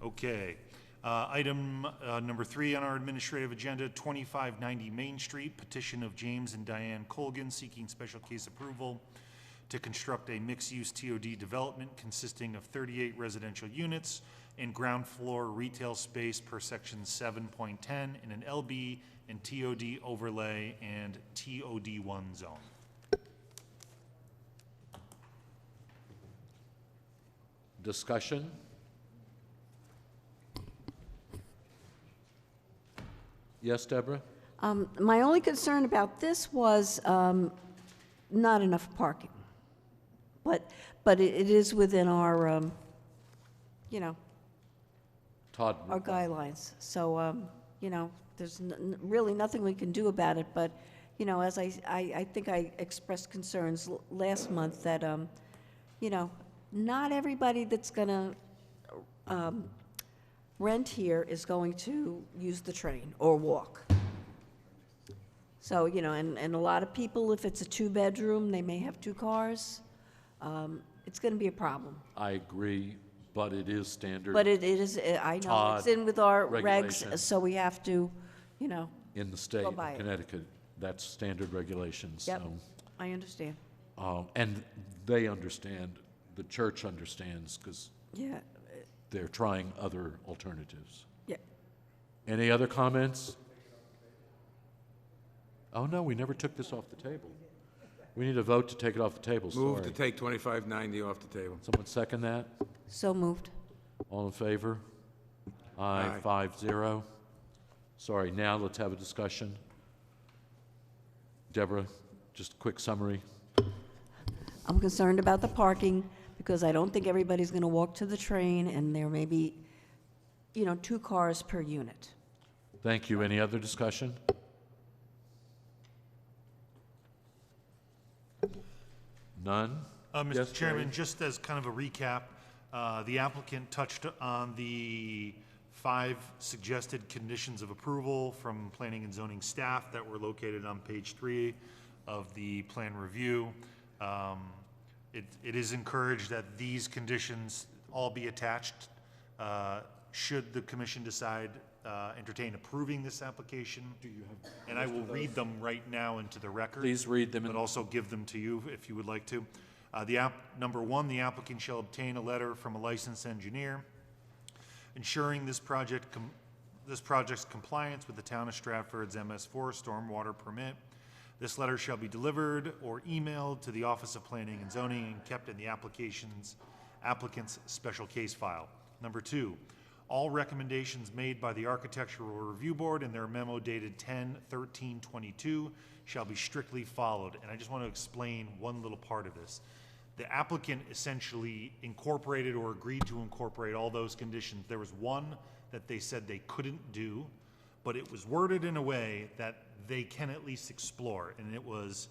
Okay. Item number 3 on our administrative agenda, 2590 Main Street, petition of James and Diane Colgan seeking special case approval to construct a mixed-use TOD development consisting of 38 residential units and ground floor retail space per section 7.10 in an LB and TOD overlay and TOD1 zone. Discussion? Yes, Deborah? My only concern about this was not enough parking. But it is within our, you know, Todd? our guidelines. So, you know, there's really nothing we can do about it, but, you know, as I think I expressed concerns last month that, you know, not everybody that's gonna rent here is going to use the train or walk. So, you know, and a lot of people, if it's a 2-bedroom, they may have 2 cars. It's gonna be a problem. I agree, but it is standard. But it is, I know, it's Todd, in with our regulation. regs, so we have to, you know, In the state Go of by it. Connecticut, that's standard regulations. Yep. So, I understand. and they understand, the church understands, because Yeah, they're trying other alternatives. yeah. Any other comments? Oh, no, we never took this off the table. We need a vote to take it off the table, Move to sorry. take 2590 off the table. Someone second that? So moved. All in favor? Aye, Aye. 5-0. Sorry, now let's have a discussion. Deborah, just a quick summary. I'm concerned about the parking because I don't think everybody's going to walk to the train, and there may be, 2 cars per unit. Thank you. Any other discussion? None? Yes, Mr. Chairman, Jerry? just as kind of a recap, the applicant touched on the 5 suggested conditions of approval from planning and zoning staff that were located on page 3 of the plan review. It is encouraged that these conditions all be attached should the commission decide entertain approving this application. And I will read them right now into the record. Please read them. But also give them to you if you would like to. Number 1, the applicant shall obtain a letter from a licensed engineer ensuring this project's compliance with the town of Stratford's MS4 stormwater permit. This letter shall be delivered or emailed to the Office of Planning and Zoning and kept in the applicant's special case file. Number 2, all recommendations made by the Architectural Review Board in their memo dated 10/13/22 shall be strictly followed. And I just want to explain one little part of this. The applicant essentially incorporated or agreed to incorporate all those conditions. There was one that they said they couldn't do, but it was worded in a way that they can at least explore. And it was,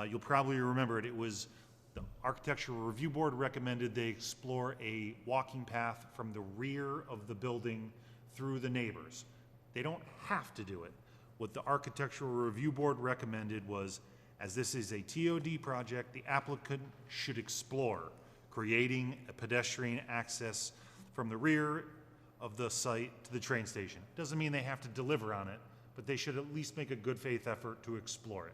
you'll probably remember it, it was the Architectural Review Board recommended they explore a walking path from the rear of the building through the neighbors. They don't have to do it. What the Architectural Review Board recommended was, as this is a TOD project, the applicant should explore creating a pedestrian access from the rear of the site to the train station. Doesn't mean they have to deliver on it, but they should at least make a good faith effort to explore it.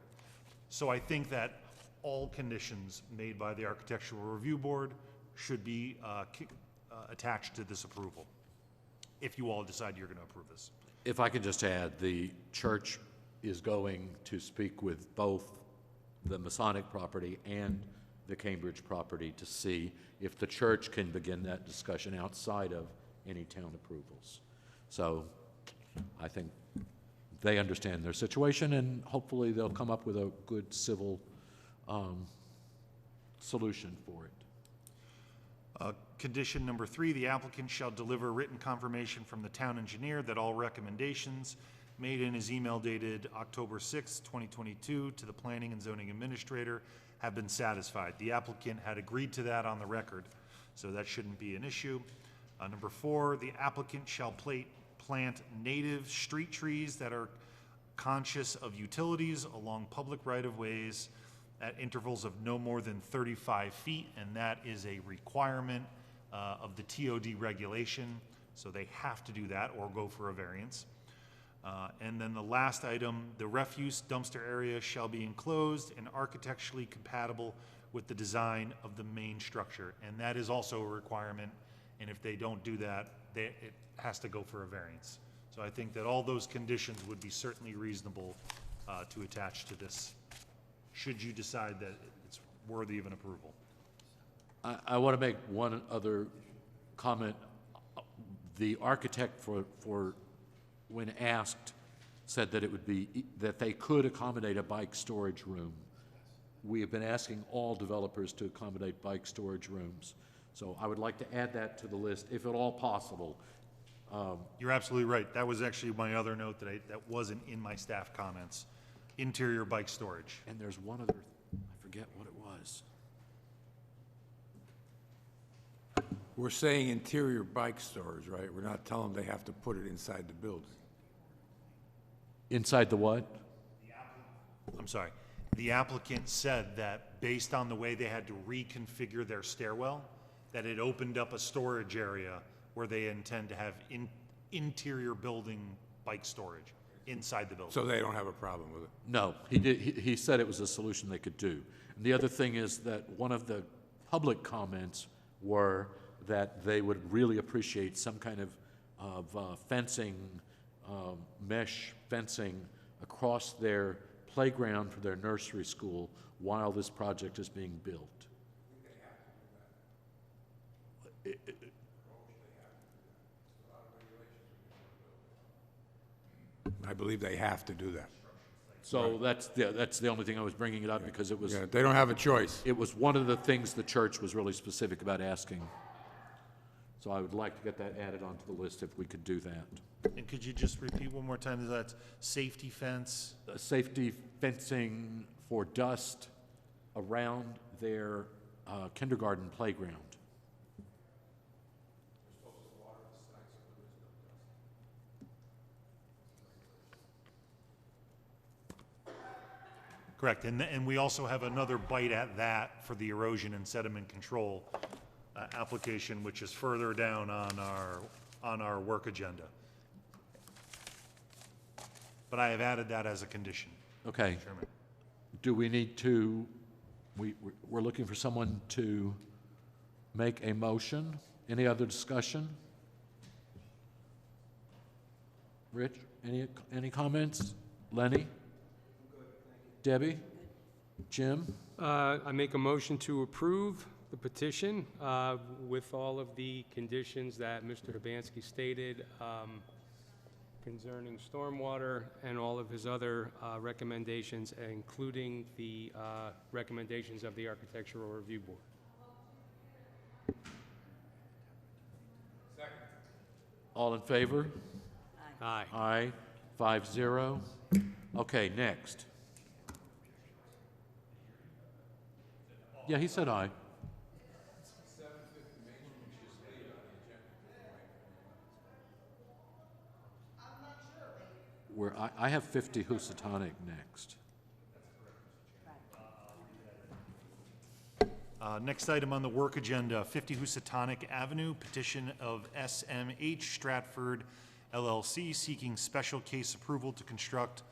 So I think that all conditions made by the Architectural Review Board should be attached to this approval, if you all decide you're going to approve this. If I could just add, the church is going to speak with both the Masonic property and the Cambridge property to see if the church can begin that discussion outside of any town approvals. So I think they understand their situation, and hopefully they'll come up with a good civil solution for it. Condition number 3, the applicant shall deliver written confirmation from the town engineer that all recommendations made in his email dated October 6, 2022 to the planning and zoning administrator have been satisfied. The applicant had agreed to that on the record, so that shouldn't be an issue. Number 4, the applicant shall plant native street trees that are conscious of utilities along public right-of-ways at intervals of no more than 35 feet, and that is a requirement of the TOD regulation, so they have to do that or go for a variance. And then the last item, the refuse dumpster area shall be enclosed and architecturally compatible with the design of the main structure, and that is also a requirement, and if they don't do that, it has to go for a variance. So I think that all those conditions would be certainly reasonable to attach to this, should you decide that it's worthy of an approval. I want to make one other comment. The architect for when asked, said that it would be, that they could accommodate a bike storage room. We have been asking all developers to accommodate bike storage rooms. So I would like to add that to the list, if at all possible. You're absolutely right. That was actually my other note that wasn't in my staff comments. Interior bike storage. And there's one other, I forget what it was. We're saying interior bike stores, right? We're not telling them they have to put it inside the building. Inside the what? I'm sorry. The applicant said that based on the way they had to reconfigure their stairwell, that it opened up a storage area where they intend to have interior building bike storage inside the building. So they don't have a problem with it. No, he said it was a solution they could do. And the other thing is that one of the public comments were that they would really appreciate some kind of fencing, mesh fencing across their playground for their nursery school while this project is being built. I believe they have to do that. So that's the only thing I was bringing it up, because it was, Yeah, they don't have a choice. it was one of the things the church was really specific about asking. So I would like to get that added onto the list if we could do that. And could you just repeat one more time, that's safety fence? Safety fencing for dust around their kindergarten playground. Correct, and we also have another bite at that for the erosion and sediment control application, which is further down on our work agenda. But I have added that as a condition, Okay. Chairman. Do we need to, we're looking for someone to make a motion? Any other discussion? Rich, any comments? Lenny? Debbie? Jim? I make a motion to approve the petition with all of the conditions that Mr. Hibansky stated concerning stormwater and all of his other recommendations, including the recommendations of the Architectural Review Board. All in favor? Aye. Aye. 5-0. Okay, next. Yeah, he said aye. I have 50 Housatonic next. Next item on the work agenda, 50 Housatonic Avenue, petition of SMH Stratford LLC seeking special case approval to construct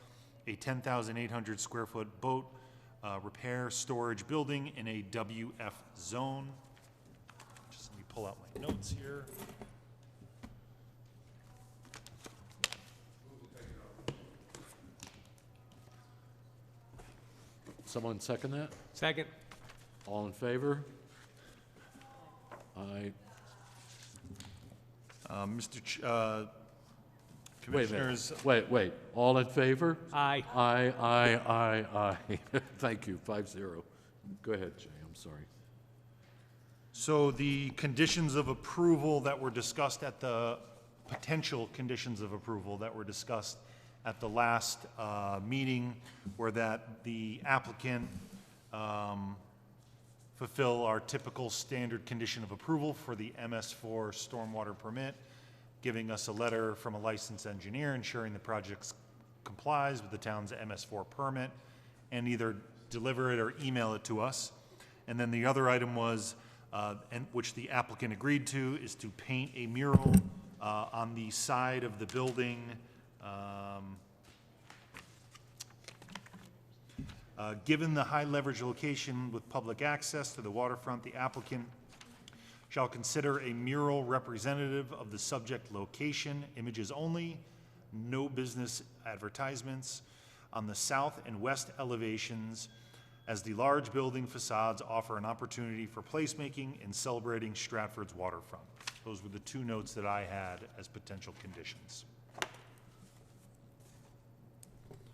a 10,800 square foot boat repair storage building in a WF zone. Just let me pull out my notes here. Someone second that? Second. All in favor? Aye. Commissioners, Wait. All in favor? Aye. Aye. Thank you, 5-0. Go ahead, Jay, I'm sorry. so the conditions of approval that were discussed at the, potential conditions of approval that were discussed at the last meeting were that the applicant fulfill our typical standard condition of approval for the MS4 stormwater permit, giving us a letter from a licensed engineer ensuring the project complies with the town's MS4 permit, and either deliver it or email it to us. And then the other item was, and which the applicant agreed to, is to paint a mural on the side of the building. Given the high leverage location with public access to the waterfront, the applicant shall consider a mural representative of the subject location, images only, no business advertisements, on the south and west elevations, as the large building facades offer an opportunity for placemaking in celebrating Stratford's waterfront. Those were the two notes that I had as potential conditions.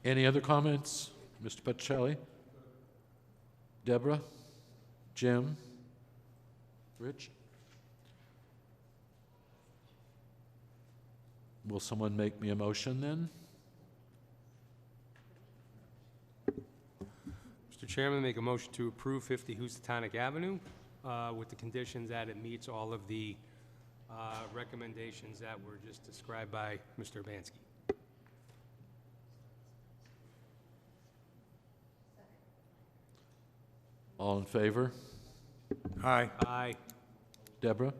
Any other comments? Mr. Pacelli? Deborah? Jim? Rich? Will someone make me a motion then? Mr. Chairman, make a motion to approve 50 Housatonic Avenue with the conditions that it meets all of the recommendations that were just described by Mr. Hibansky. All in favor? Aye. Aye. Deborah?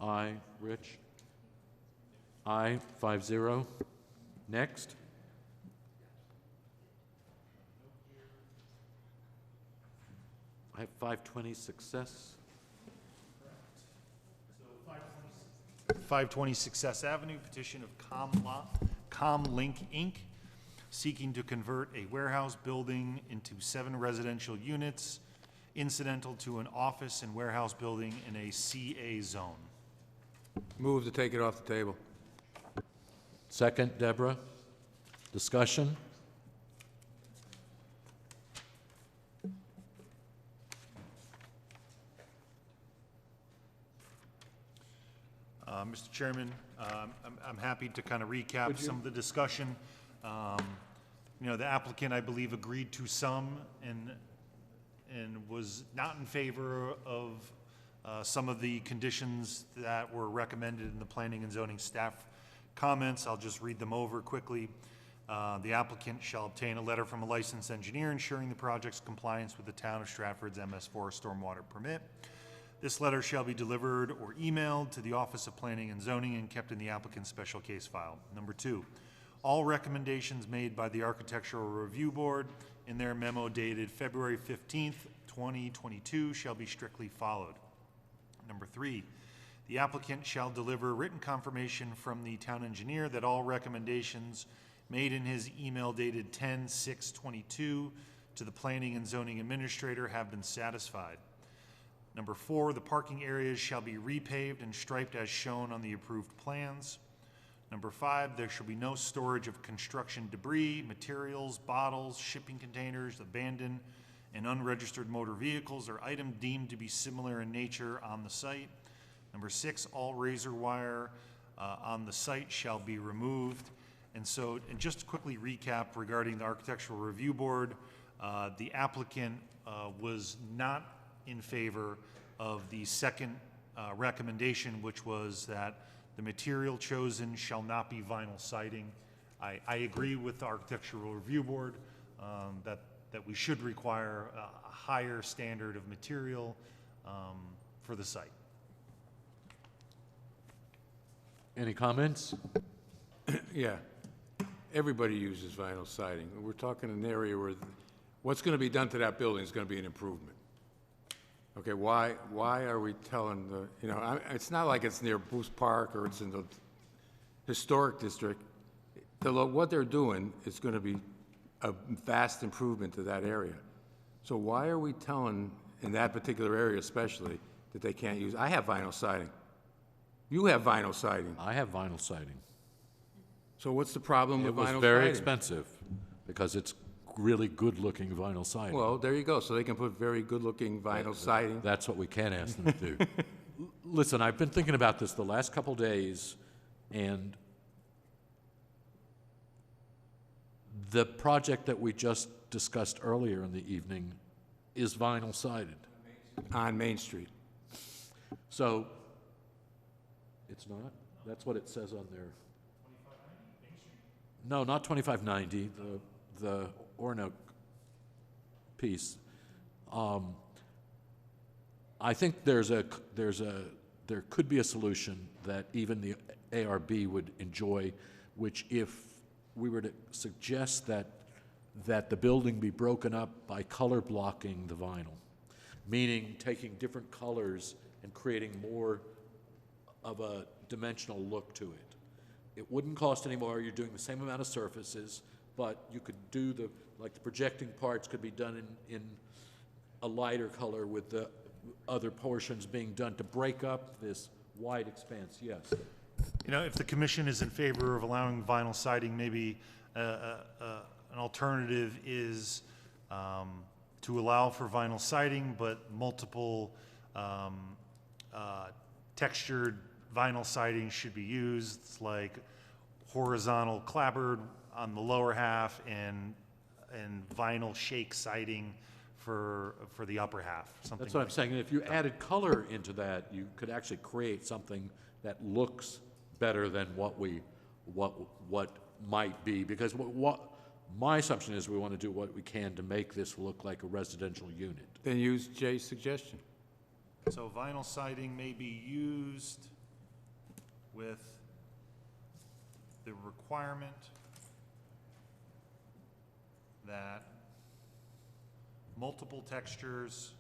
Aye. Rich? Aye. 5-0. Next. I have 520 Success. 520 Success Avenue, petition of Comlink Inc., seeking to convert a warehouse building into 7 residential units incidental to an office and warehouse building in a CA zone. Move to take it off the table. Second, Deborah. Discussion? Mr. Chairman, I'm happy to kind of recap some of the discussion. You know, the applicant, I believe, agreed to some and was not in favor of some of the conditions that were recommended in the planning and zoning staff comments. I'll just read them over quickly. The applicant shall obtain a letter from a licensed engineer ensuring the project's compliance with the town of Stratford's MS4 stormwater permit. This letter shall be delivered or emailed to the Office of Planning and Zoning and kept in the applicant's special case file. Number 2, all recommendations made by the Architectural Review Board in their memo dated February 15th, 2022 shall be strictly followed. Number 3, the applicant shall deliver written confirmation from the town engineer that all recommendations made in his email dated 10/6/22 to the Planning and Zoning Administrator have been satisfied. Number 4, the parking areas shall be repaved and striped as shown on the approved plans. Number 5, there shall be no storage of construction debris, materials, bottles, shipping containers, abandoned and unregistered motor vehicles, or item deemed to be similar in nature on the site. Number 6, all razor wire on the site shall be removed. And just to quickly recap regarding the Architectural Review Board, the applicant was not in favor of the second recommendation, which was that the material chosen shall not be vinyl siding. I agree with the Architectural Review Board that we should require a higher standard of material for the site. Any comments? Yeah. Everybody uses vinyl siding. We're talking an area where what's going to be done to that building is going to be an improvement. Okay, why are we telling the, you know, it's not like it's near Booth Park or it's in the historic district. What they're doing is going to be a vast improvement to that area. So why are we telling, in that particular area especially, that they can't use, I have vinyl siding. You have vinyl siding. I have vinyl siding. So what's the problem with vinyl siding? It was very expensive because it's really good-looking vinyl siding. Well, there you go. So they can put very good-looking vinyl siding. That's what we can ask them to do. Listen, I've been thinking about this the last couple days, and the project that we just discussed earlier in the evening is vinyl sided. On Main Street. So, it's not? That's what it says on there. No, not 2590, the Orno piece. I think there could be a solution that even the ARB would enjoy, which if we were to suggest that the building be broken up by color blocking the vinyl, meaning taking different colors and creating more of a dimensional look to it. It wouldn't cost any more. You're doing the same amount of surfaces, but you could do the projecting parts could be done in a lighter color with the other portions being done to break up this wide expanse. Yes. You know, if the commission is in favor of allowing vinyl siding, maybe an alternative is to allow for vinyl siding, but multiple textured vinyl siding should be used, like horizontal clapboard on the lower half and vinyl shake siding for the upper half. Something That's what I'm saying. And if you added color into that, you could actually create something that looks better than what might be. Because what my assumption is, we want to do what we can to make this look like a residential unit. Then use Jay's suggestion. So vinyl siding may be used with the requirement that multiple textures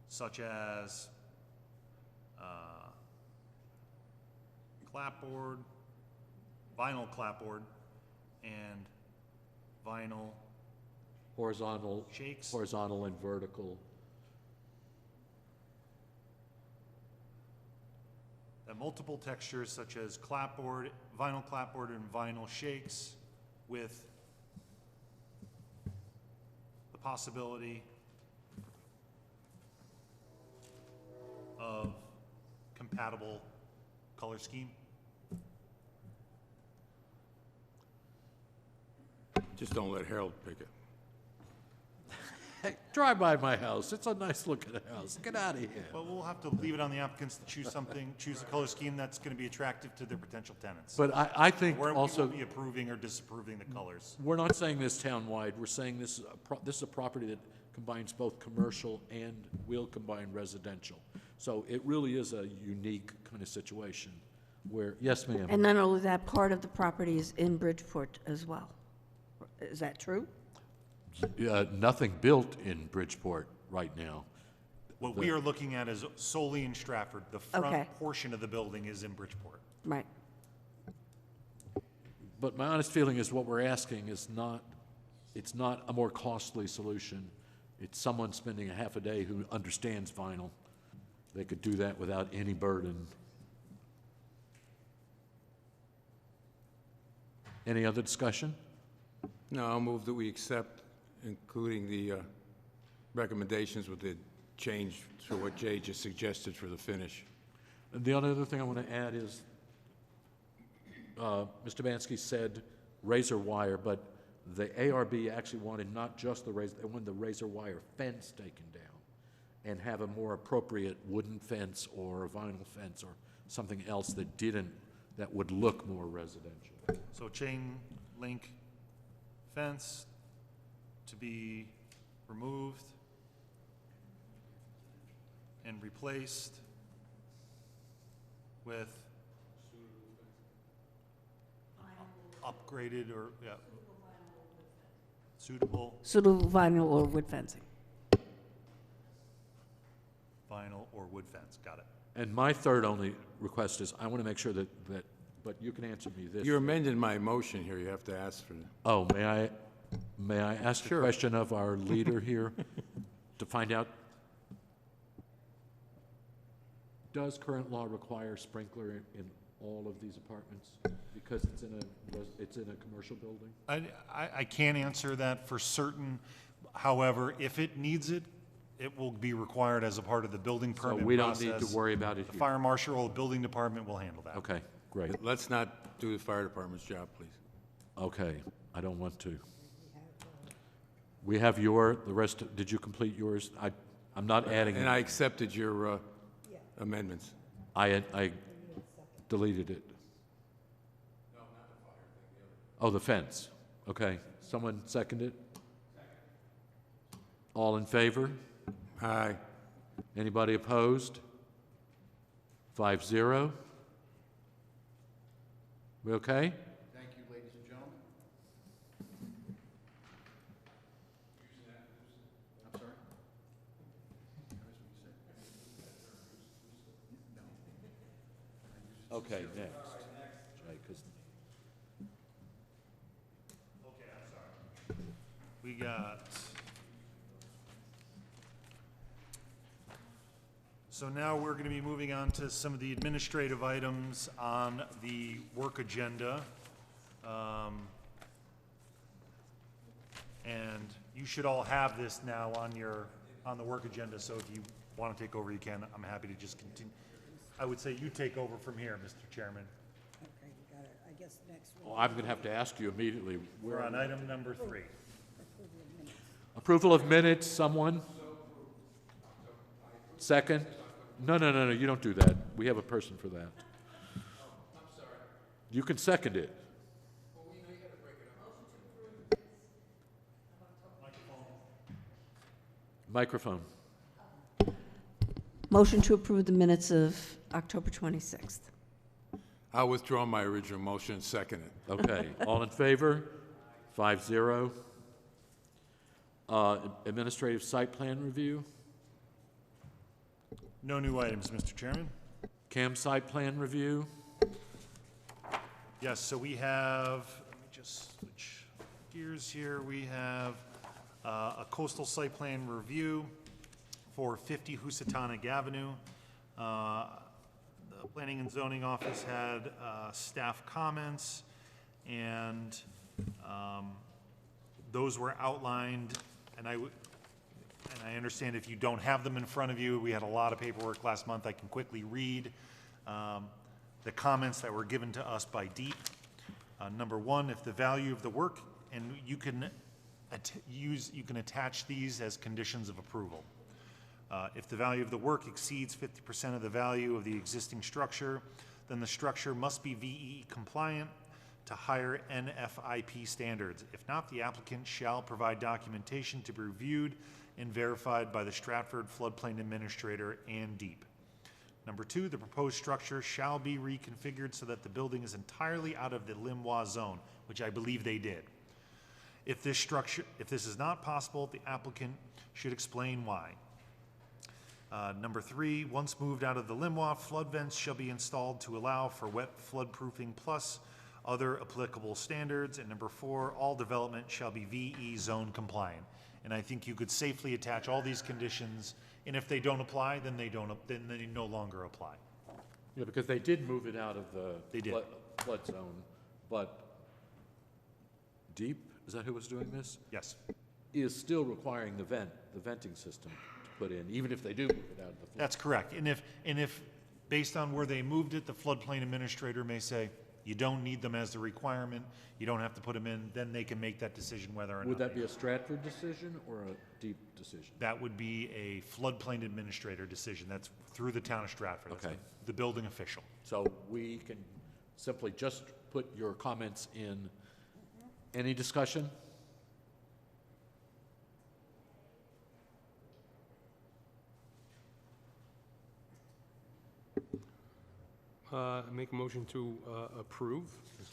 such as clapboard, vinyl clapboard and vinyl Horizontal, shakes. horizontal and vertical. That multiple textures such as clapboard, vinyl clapboard and vinyl shakes with the possibility of compatible color scheme. Just don't let Harold pick it. Hey, drive by my house. It's a nice looking house. Get out of here. But we'll have to leave it on the applicants to choose something, choose a color scheme that's going to be attractive to their potential tenants. But I think We also, won't be approving or disapproving the colors. we're not saying this townwide. We're saying this is this is a property that combines both commercial and will combine residential. So it really is a unique kind of situation where, yes, ma'am. And not only that, part of the property is in Bridgeport as well. Is that true? Nothing built in Bridgeport right now. What we are looking at is solely in Stratford. The Okay. front portion of the building is in Bridgeport. Right. But my honest feeling is what we're asking is not, it's not a more costly solution. It's someone spending a half a day who understands vinyl. They could do that without any burden. Any other discussion? No, I'll move that we accept, including the recommendations with the change to what Jay just suggested for the finish. And the only other thing I want to add is, Mr. Bansky said razor wire, but the ARB actually wanted not just the razor, they wanted the razor wire fence taken down and have a more appropriate wooden fence or a vinyl fence or something else that didn't, that would look more residential. So chain link fence to be removed and replaced with upgraded or, yeah, suitable Suitable vinyl or wood fencing. vinyl or wood fence. Got it. And my third only request is, I want to make sure that, but you can answer me this. You're amending my motion here, you have to ask for it. Oh, may I ask a question of our leader here to find out? Does current law require sprinkler in all of these apartments? Because it's in a commercial building? I can't answer that for certain. However, if it needs it, it will be required as a part of the building So permit we don't process. need to worry about it The here? fire marshal or the building department will handle that. Okay, great. Let's not do the fire department's job, please. Okay, I don't want to. We have the rest, did you complete yours? I'm not adding And I it. accepted your amendments. I deleted it. No, not the fire thing, the other. Oh, the fence. Okay, someone second it? All in favor? Aye. Anybody opposed? 5-0. We okay? Thank you, ladies and gentlemen. I'm sorry? Okay, next. Jay, 'cause- Okay, I'm sorry. We got. So now we're going to be moving on to some of the administrative items on the work agenda. And you should all have this now on the work agenda, so if you want to take over, you can. I'm happy to just continue. I would say you take over from here, Mr. Chairman. Okay, you got it. I guess next Oh, I'm going to have to ask you immediately. We're on item number 3. Approval of minutes, someone? Second? No, you don't do that. We have a person for that. I'm sorry. You can second it. Microphone. Motion to approve the minutes of October 26th. I'll withdraw my original motion and second it. Okay, all in favor? 5-0. Administrative site plan review? No new items, Mr. Chairman. CAM site plan review? Yes, so we have, let me just switch gears here. We have a coastal site plan review for 50 Housatonic Avenue. The Planning and Zoning Office had staff comments, and those were outlined, and I understand if you don't have them in front of you, we had a lot of paperwork last month. I can quickly read the comments that were given to us by DEEP. Number one, if the value of the work, and you can attach these as conditions of approval. If the value of the work exceeds 50% of the value of the existing structure, then the structure must be VE compliant to higher NFIP standards. If not, the applicant shall provide documentation to be reviewed and verified by the Stratford Floodplain Administrator and DEEP. Number two, the proposed structure shall be reconfigured so that the building is entirely out of the Limois zone, which I believe they did. If this is not possible, the applicant should explain why. Number three, once moved out of the Limois, flood vents shall be installed to allow for wet floodproofing plus other applicable standards. And number four, all development shall be VE zone compliant. And I think you could safely attach all these conditions, and if they don't apply, then they no longer apply. Yeah, because they did move it out of the They did. flood zone, but DEEP, is that who was doing this? Yes. Is still requiring the venting system to put in, even if they do move it out of the flood. That's correct. And if based on where they moved it, the floodplain administrator may say, you don't need them as the requirement, you don't have to put them in, then they can make that decision whether or not. Would that they- be a Stratford decision or a DEEP decision? That would be a floodplain administrator decision. That's through the town of Stratford. That's Okay. the building official. So we can simply just put your comments in. Any discussion? Make a motion to approve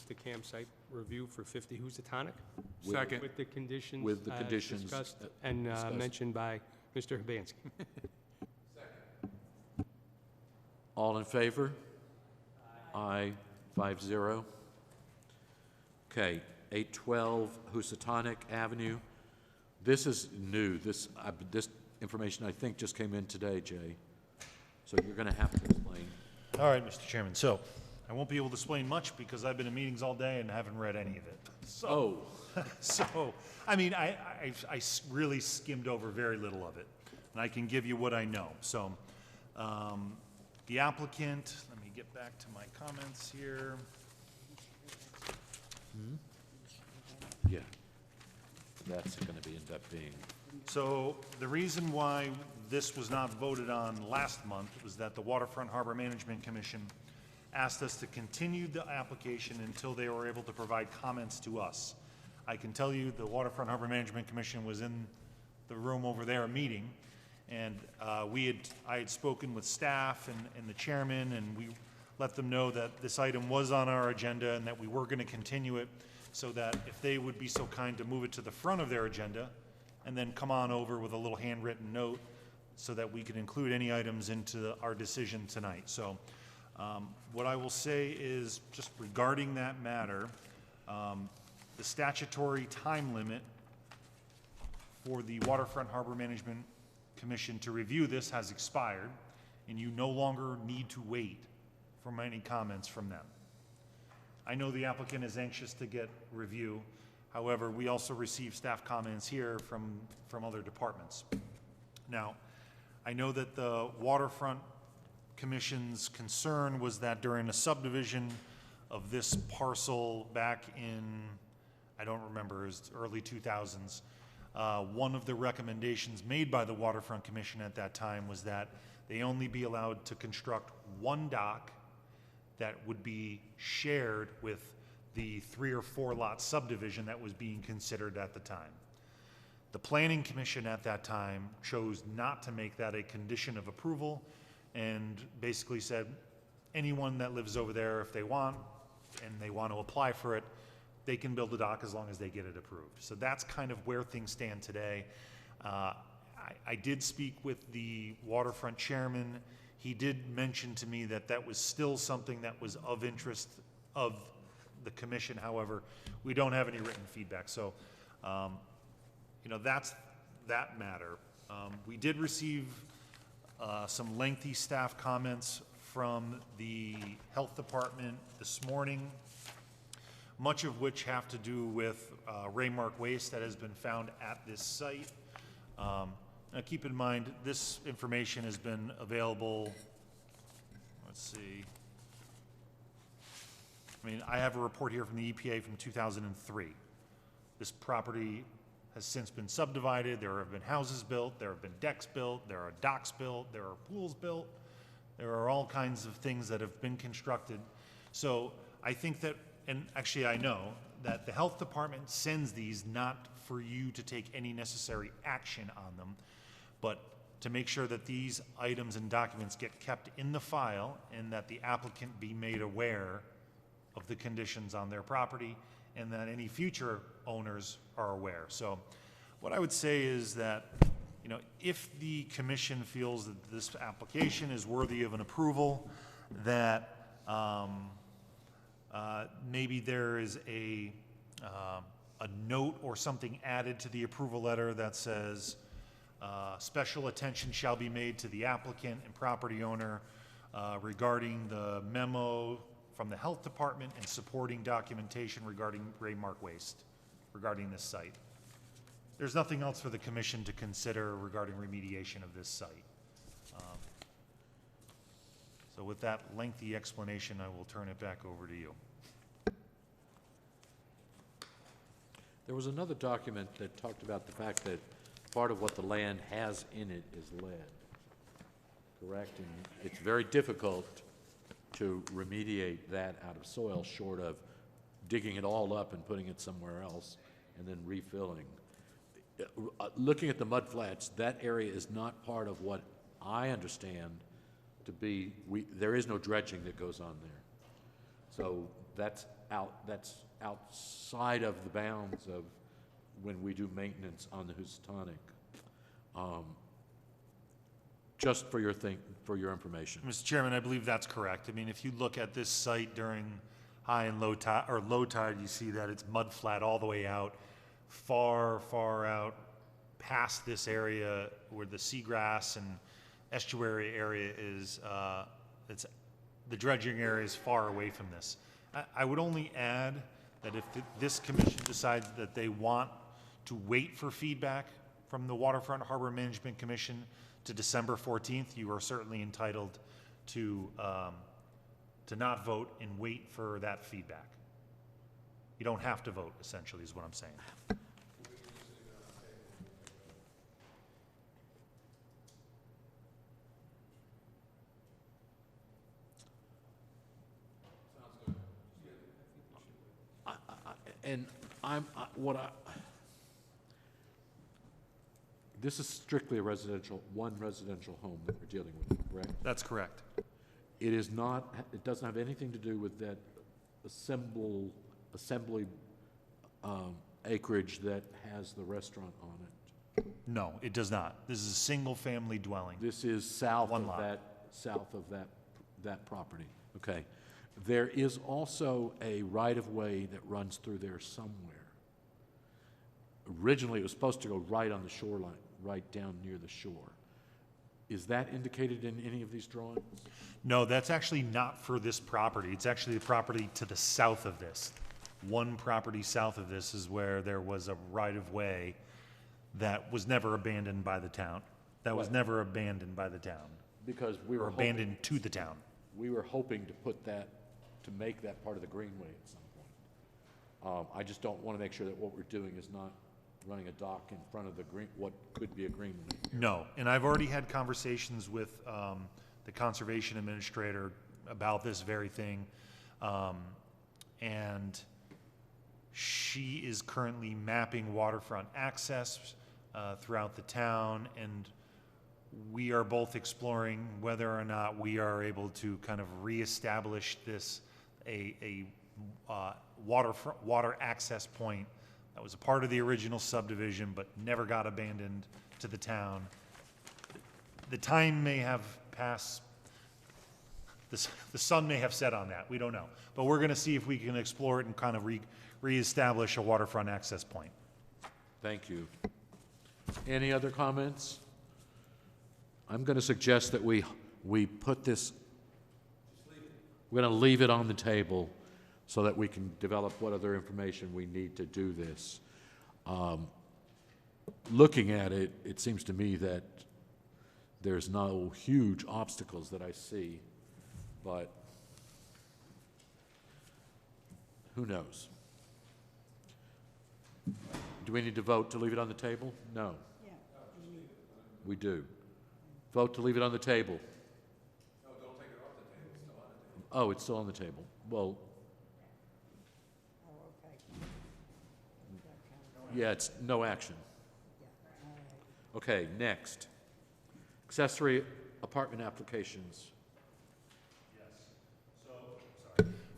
the campsite review for 50 Housatonic. Second. With the conditions. With the as conditions, discussed uh, and discussed. mentioned by Mr. Hibansky. All in favor? Aye. 5-0. Okay, 812 Housatonic Avenue. This is new. This information I think just came in today, Jay. So you're going to have to explain. All right, Mr. Chairman. So I won't be able to explain much because I've been in meetings all day and haven't read any of it. So, so I mean, I really skimmed over very little of it, and I can give you what I know. So the applicant, let me get back to my comments here. Yeah. That's going to end up being. So the reason why this was not voted on last month was that the Waterfront Harbor Management Commission asked us to continue the application until they were able to provide comments to us. I can tell you the Waterfront Harbor Management Commission was in the room over there meeting, and I had spoken with staff and the chairman, and we let them know that this item was on our agenda and that we were going to continue it, so that if they would be so kind to move it to the front of their agenda and then come on over with a little handwritten note so that we could include any items into our decision tonight. So what I will say is, just regarding that matter, the statutory time limit for the Waterfront Harbor Management Commission to review this has expired, and you no longer need to wait for any comments from them. I know the applicant is anxious to get review. However, we also receive staff comments here from other departments. Now, I know that the Waterfront Commission's concern was that during a subdivision of this parcel back in, I don't remember, it was early 2000s, one of the recommendations made by the Waterfront Commission at that time was that they only be allowed to construct one dock that would be shared with the 3 or 4 lot subdivision that was being considered at the time. The Planning Commission at that time chose not to make that a condition of approval and basically said, anyone that lives over there, if they want, and they want to apply for it, they can build a dock as long as they get it approved. So that's kind of where things stand today. I did speak with the waterfront chairman. He did mention to me that that was still something that was of interest of the commission. However, we don't have any written feedback. So, you know, that's that matter. We did receive some lengthy staff comments from the health department this morning, much of which have to do with Raymark waste that has been found at this site. Now keep in mind, this information has been available, let's see. I mean, I have a report here from the EPA from 2003. This property has since been subdivided. There have been houses built, there have been decks built, there are docks built, there are pools built. There are all kinds of things that have been constructed. So I think that, and actually I know, that the health department sends these not for you to take any necessary action on them, but to make sure that these items and documents get kept in the file and that the applicant be made aware of the conditions on their property and that any future owners are aware. So what I would say is that, you know, if the commission feels that this application is worthy of an approval, that maybe there is a note or something added to the approval letter that says special attention shall be made to the applicant and property owner regarding the memo from the health department and supporting documentation regarding Raymark waste regarding this site. There's nothing else for the commission to consider regarding remediation of this site. So with that lengthy explanation, I will turn it back over to you. There was another document that talked about the fact that part of what the land has in it is lead, correct? And it's very difficult to remediate that out of soil short of digging it all up and putting it somewhere else and then refilling. Looking at the mud flats, that area is not part of what I understand to be, there is no dredging that goes on there. So that's outside of the bounds of when we do maintenance on the Housatonic. Just for your information. Mr. Chairman, I believe that's correct. I mean, if you look at this site during high and low tide, or low tide, you see that it's mud flat all the way out, far, far out past this area where the seagrass and estuary area is, the dredging area is far away from this. I would only add that if this commission decides that they want to wait for feedback from the Waterfront Harbor Management Commission to December 14th, you are certainly entitled to not vote and wait for that feedback. You don't have to vote, essentially, is what I'm saying. This is strictly one residential home that we're dealing with, correct? That's correct. It is not, it doesn't have anything to do with that assembly acreage that has the restaurant on it. No, it does not. This is a single-family dwelling. This is south One of lot. that property. Okay. There is also a right-of-way that runs through there somewhere. Originally, it was supposed to go right on the shoreline, right down near the shore. Is that indicated in any of these drawings? No, that's actually not for this property. It's actually the property to the south of this. One property south of this is where there was a right-of-way that was never abandoned by the town. That was never abandoned by the town. Because we Or were abandoned to the town. We were hoping to put that, to make that part of the greenway at some point. I just don't want to make sure that what we're doing is not running a dock in front of what could be a greenway. No, and I've already had conversations with the conservation administrator about this very thing. And she is currently mapping waterfront access throughout the town, and we are both exploring whether or not we are able to kind of reestablish this, a water access point that was a part of the original subdivision but never got abandoned to the town. The time may have passed the sun may have set on that, we don't know. But we're gonna see if we can explore it and kind of reestablish a waterfront access point. Thank you. Any other comments? I'm going to suggest that we put this, we're going to leave it on the table so that we can develop what other information we need to do this. Looking at it, it seems to me that there's no huge obstacles that I see, but who knows? Do we need to vote to leave it on the table? No. We do. Vote to leave it on the table. No, don't take it off the table. It's still on the table. Oh, it's still on the table. Well, yeah, it's no action. Okay, next. Accessory apartment applications.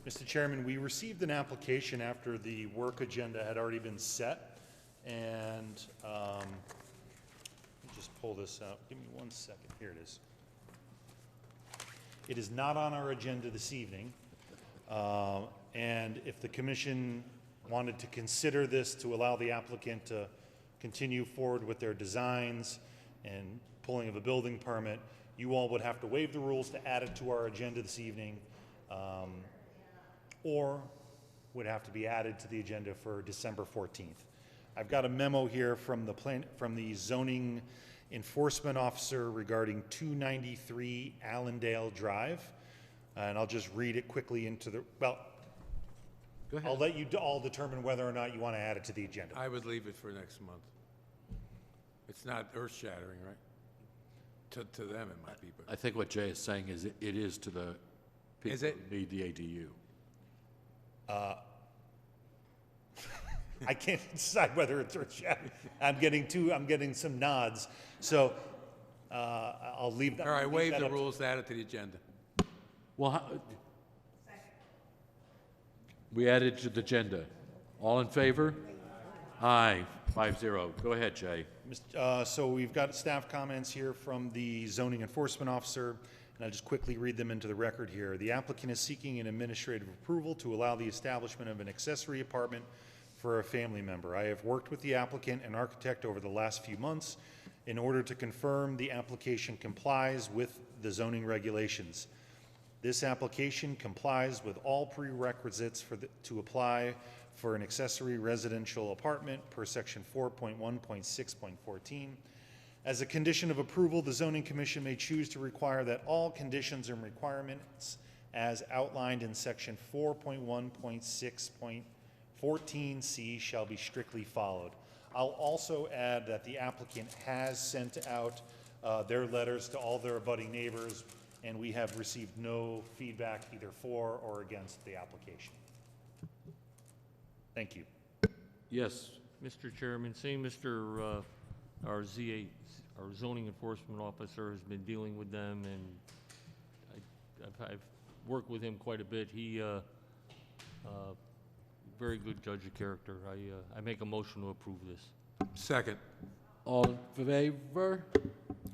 Mr. Chairman, we received an application after the work agenda had already been set, and let me just pull this out. Give me 1 second. Here it is. It is not on our agenda this evening, and if the commission wanted to consider this to allow the applicant to continue forward with their designs and pulling of a building permit, you all would have to waive the rules to add it to our agenda this evening, or would have to be added to the agenda for December 14th. I've got a memo here from the zoning enforcement officer regarding 293 Allendale Drive, and I'll just read it quickly into the, well, Go ahead. I'll let you all determine whether or not you want to add it to the agenda. I would leave it for next month. It's not earth-shattering, right? To them, it might be, but I think what Jay is saying is it is to the people Is it? who need the ADU. I can't decide whether it's earth-shattering. I'm getting some nods, so I'll leave that. all right, leave waive that the up to- rules, add it to the agenda. Well, we added to the agenda. All in favor? Aye, 5-0. Go ahead, Jay. So we've got staff comments here from the zoning enforcement officer, and I'll just quickly read them into the record here. The applicant is seeking an administrative approval to allow the establishment of an accessory apartment for a family member. I have worked with the applicant and architect over the last few months in order to confirm the application complies with the zoning regulations. This application complies with all prerequisites to apply for an accessory residential apartment per section 4.1.6.14. As a condition of approval, the zoning commission may choose to require that all conditions and requirements as outlined in section 4.1.6.14C shall be strictly followed. I'll also add that the applicant has sent out their letters to all their abutting neighbors, and we have received no feedback either for or against the application. Thank you. Yes, Mr. Chairman, seeing our zoning enforcement officer has been dealing with them, and I've worked with him quite a bit. He, very good judge of character. I make a motion to approve this. Second. all in favor?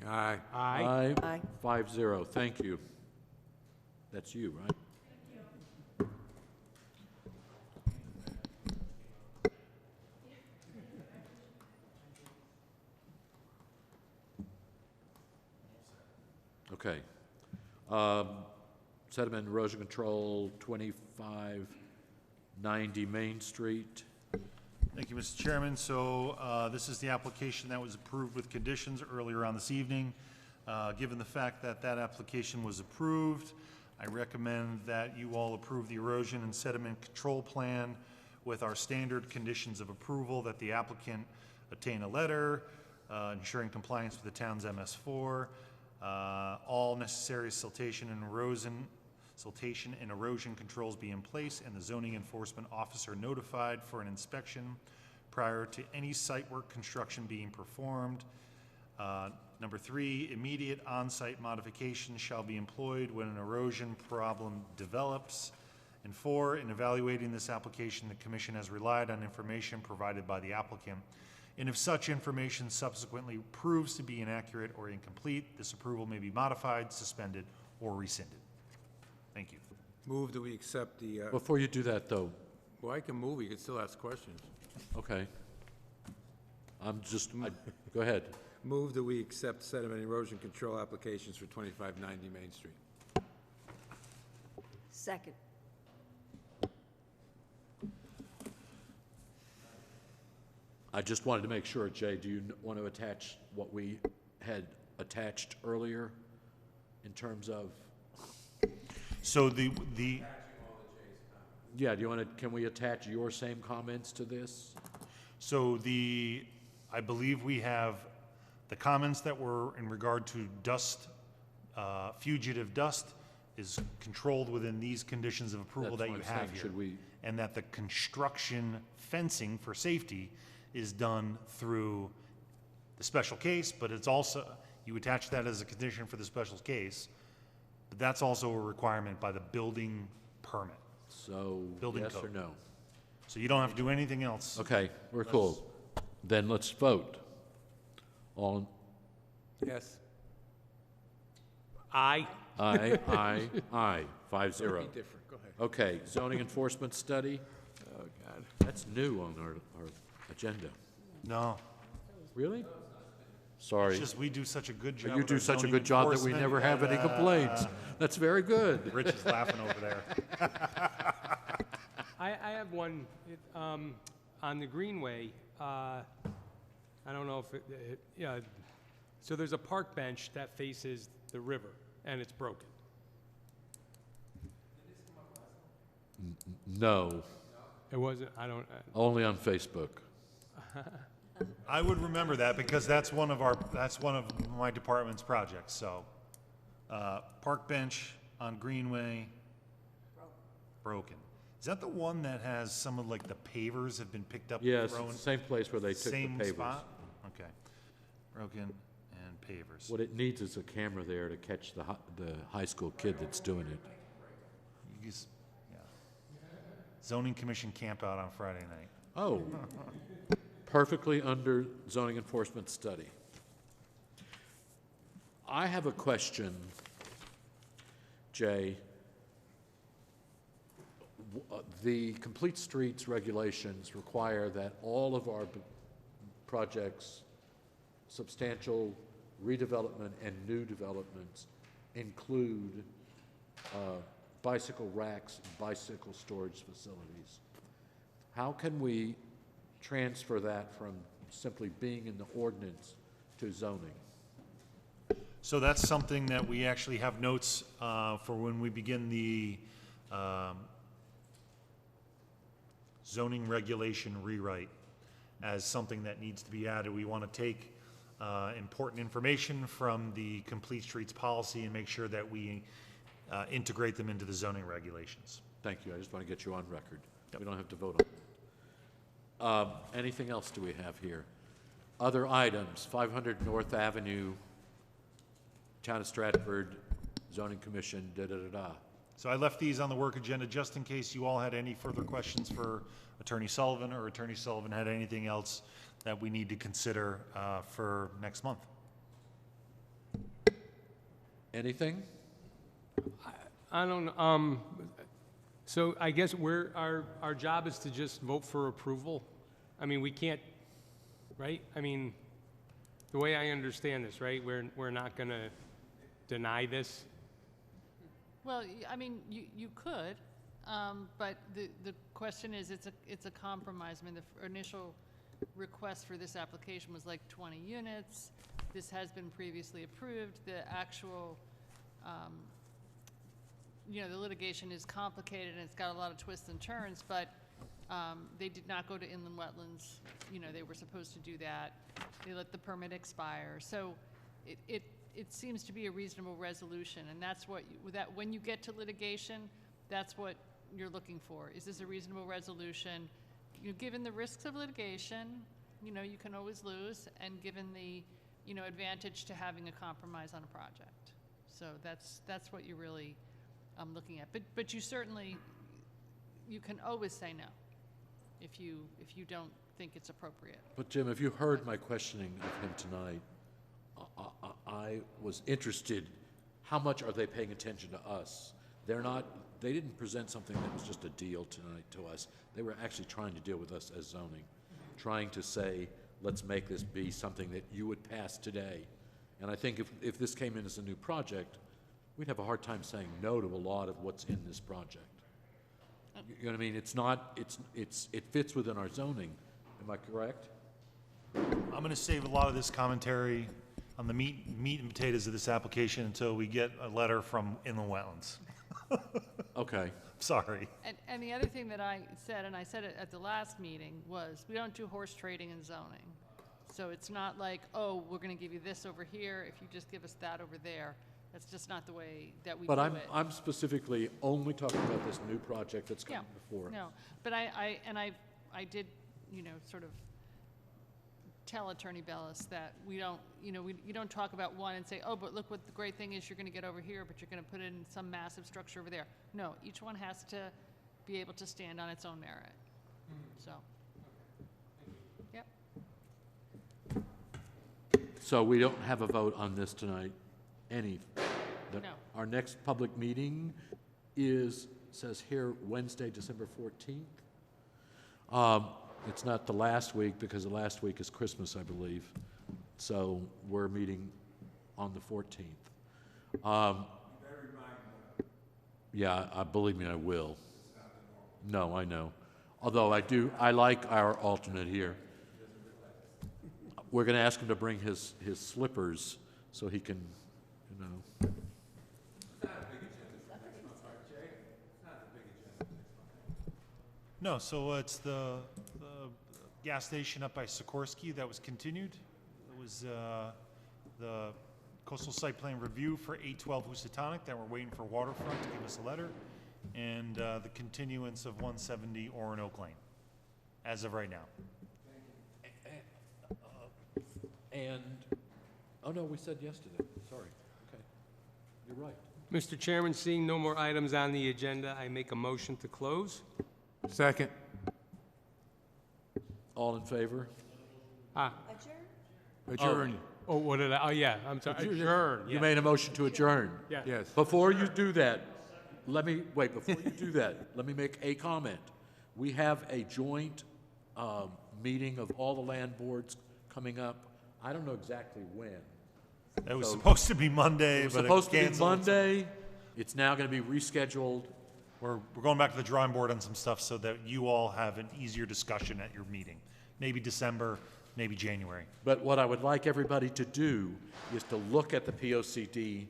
Aye. Aye. Aye. 5-0. Thank you. That's you, right? Okay. Sediment and erosion control, 2590 Main Street. Thank you, Mr. Chairman. So this is the application that was approved with conditions earlier on this evening. Given the fact that that application was approved, I recommend that you all approve the erosion and sediment control plan with our standard conditions of approval, that the applicant obtain a letter ensuring compliance with the town's MS4, all necessary siltation and erosion controls be in place, and the zoning enforcement officer notified for an inspection prior to any site work construction being performed. Number 3, immediate on-site modifications shall be employed when an erosion problem develops. And 4, in evaluating this application, the commission has relied on information provided by the applicant. And if such information subsequently proves to be inaccurate or incomplete, this approval may be modified, suspended, or rescinded. Thank you. Move that we accept the, Before you do that, though, well, I can move, you can still ask questions. okay. Go ahead. Move that we accept sediment erosion control applications for 2590 Main Street. Second. I just wanted to make sure, Jay, do you want to attach what we had attached earlier in terms of, So yeah, do you want to, can we attach your same comments to this? so I believe we have the comments that were in regard to dust, fugitive dust is controlled within these conditions of approval That's that what you I'm saying. have here. Should we- And that the construction fencing for safety is done through the special case, but it's also, you attach that as a condition for the special case, but that's also a requirement by the building permit. So, Building yes or code. no? So you don't have to do anything else. Okay, we're cool. Then let's vote. All, Yes? Aye. aye, 5-0. Be different, go ahead. Okay, zoning enforcement study, Oh, God. that's new on our agenda. No, Really? Sorry. it's just we do such a good job. You with do our such a zoning good job that we enforcement never have that, any complaints. That's very good. Rich is laughing over there. I have one, on the Greenway, I don't know if yeah, so there's a park bench that faces the river, and it's broken. No, It wasn't, I don't, only on Facebook. I would remember that because that's one of my department's projects, so. Park bench on Greenway. Broken. Is that the one that has some of like the pavers have been picked up and Yes, thrown? it's the same place where they took the Same pavers. spot? Okay. Broken and pavers. What it needs is a camera there to catch the high school kid that's doing it. You just- yeah. Zoning commission camp out on Friday night. Oh, perfectly under zoning enforcement study. I have a question, Jay. The Complete Streets regulations require that all of our projects, substantial redevelopment and new developments, include bicycle racks and bicycle storage facilities. How can we transfer that from simply being in the ordinance to zoning? So that's something that we actually have notes for when we begin the zoning regulation rewrite as something that needs to be added. We want to take important information from the Complete Streets policy and make sure that we integrate them into the zoning regulations. Thank you. I just want to get you on record. We don't have to vote on it. Anything else do we have here? Other items, 500 North Avenue, Town of Stratford, Zoning Commission, da-da-da-da. So I left these on the work agenda just in case you all had any further questions for Attorney Sullivan, or Attorney Sullivan had anything else that we need to consider for next month. Anything? I don't, know. So I guess our job is to just vote for approval? I mean, we can't, right? I mean, the way I understand this, right, we're not gonna deny this? Well, I mean, you could, but the question is, it's a compromise. I mean, the initial request for this application was like 20 units. This has been previously approved. The actual, the litigation is complicated and it's got a lot of twists and turns, but they did not go to inland wetlands. They were supposed to do that. They let the permit expire. So it seems to be a reasonable resolution, and that's what, when you get to litigation, that's what you're looking for. Is this a reasonable resolution? Given the risks of litigation, you can always lose, and given the, advantage to having a compromise on a project. So that's what you're really looking at. But you certainly, you can always say no if you don't think it's appropriate. But Jim, if you heard my questioning of him tonight, I was interested, how much are they paying attention to us? they didn't present something that was just a deal tonight to us. They were actually trying to deal with us as zoning, trying to say, let's make this be something that you would pass today. And I think if this came in as a new project, we'd have a hard time saying no to a lot of what's in this project. You know what I mean? It fits within our zoning. Am I correct? I'm going to save a lot of this commentary on the meat and potatoes of this application until we get a letter from inland wetlands. Okay. Sorry. And the other thing that I said, and I said it at the last meeting, was we don't do horse trading in zoning. So it's not like, oh, we're going to give you this over here if you just give us that over there. That's just not the way that we do But it. I'm specifically only talking about this new project that's coming before. No, but I did, sort of tell Attorney Bellis that we don't, you don't talk about one and say, oh, but look what the great thing is you're going to get over here, but you're going to put in some massive structure over there. No, each one has to be able to stand on its own merit. So, yep. So we don't have a vote on this tonight, any. No. Our next public meeting says here, Wednesday, December 14th. It's not the last week, because the last week is Christmas, I believe. So we're meeting on the 14th. Yeah, believe me, I will. No, I know. Although I like our alternate here. We're going to ask him to bring his slippers so he can, No, so it's the gas station up by Sikorsky that was continued. It was the coastal site plan review for 812 Housatonic that we're waiting for Waterfront to give us a letter, and the continuance of 170 Oak Lane, as of right now. And, oh no, we said yesterday, sorry, okay, you're right. Mr. Chairman, seeing no more items on the agenda, I make a motion to close. Second. All in favor? Adjourn. Oh, what did oh, yeah, I'm sorry, adjourn. You made a motion to adjourn. Yeah. Yes. Before you do that, let me make a comment. We have a joint meeting of all the land boards coming up. I don't know exactly when. It was supposed to be Monday, It was but supposed to be canceled. Monday. It's now going to be rescheduled. We're going back to the drawing board on some stuff so that you all have an easier discussion at your meeting. Maybe December, maybe January. But what I would like everybody to do is to look at the POCD.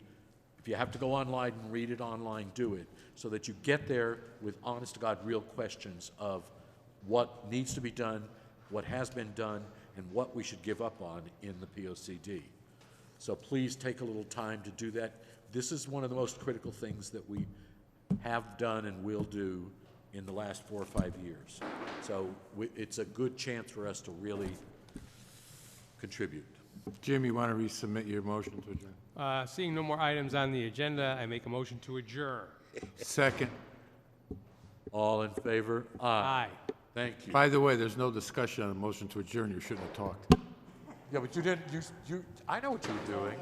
If you have to go online and read it online, do it, so that you get there with honest-to-God real questions of what needs to be done, what has been done, and what we should give up on in the POCD. So please take a little time to do that. This is one of the most critical things that we have done and will do in the last 4 or 5 years. So it's a good chance for us to really contribute. Jim, you want to resubmit your motion to adjourn? Seeing no more items on the agenda, I make a motion to adjourn. Second. All in favor? Aye. Thank you. By the way, there's no discussion on a motion to adjourn. You shouldn't have talked. Yeah, but you didn't, I know what you were doing.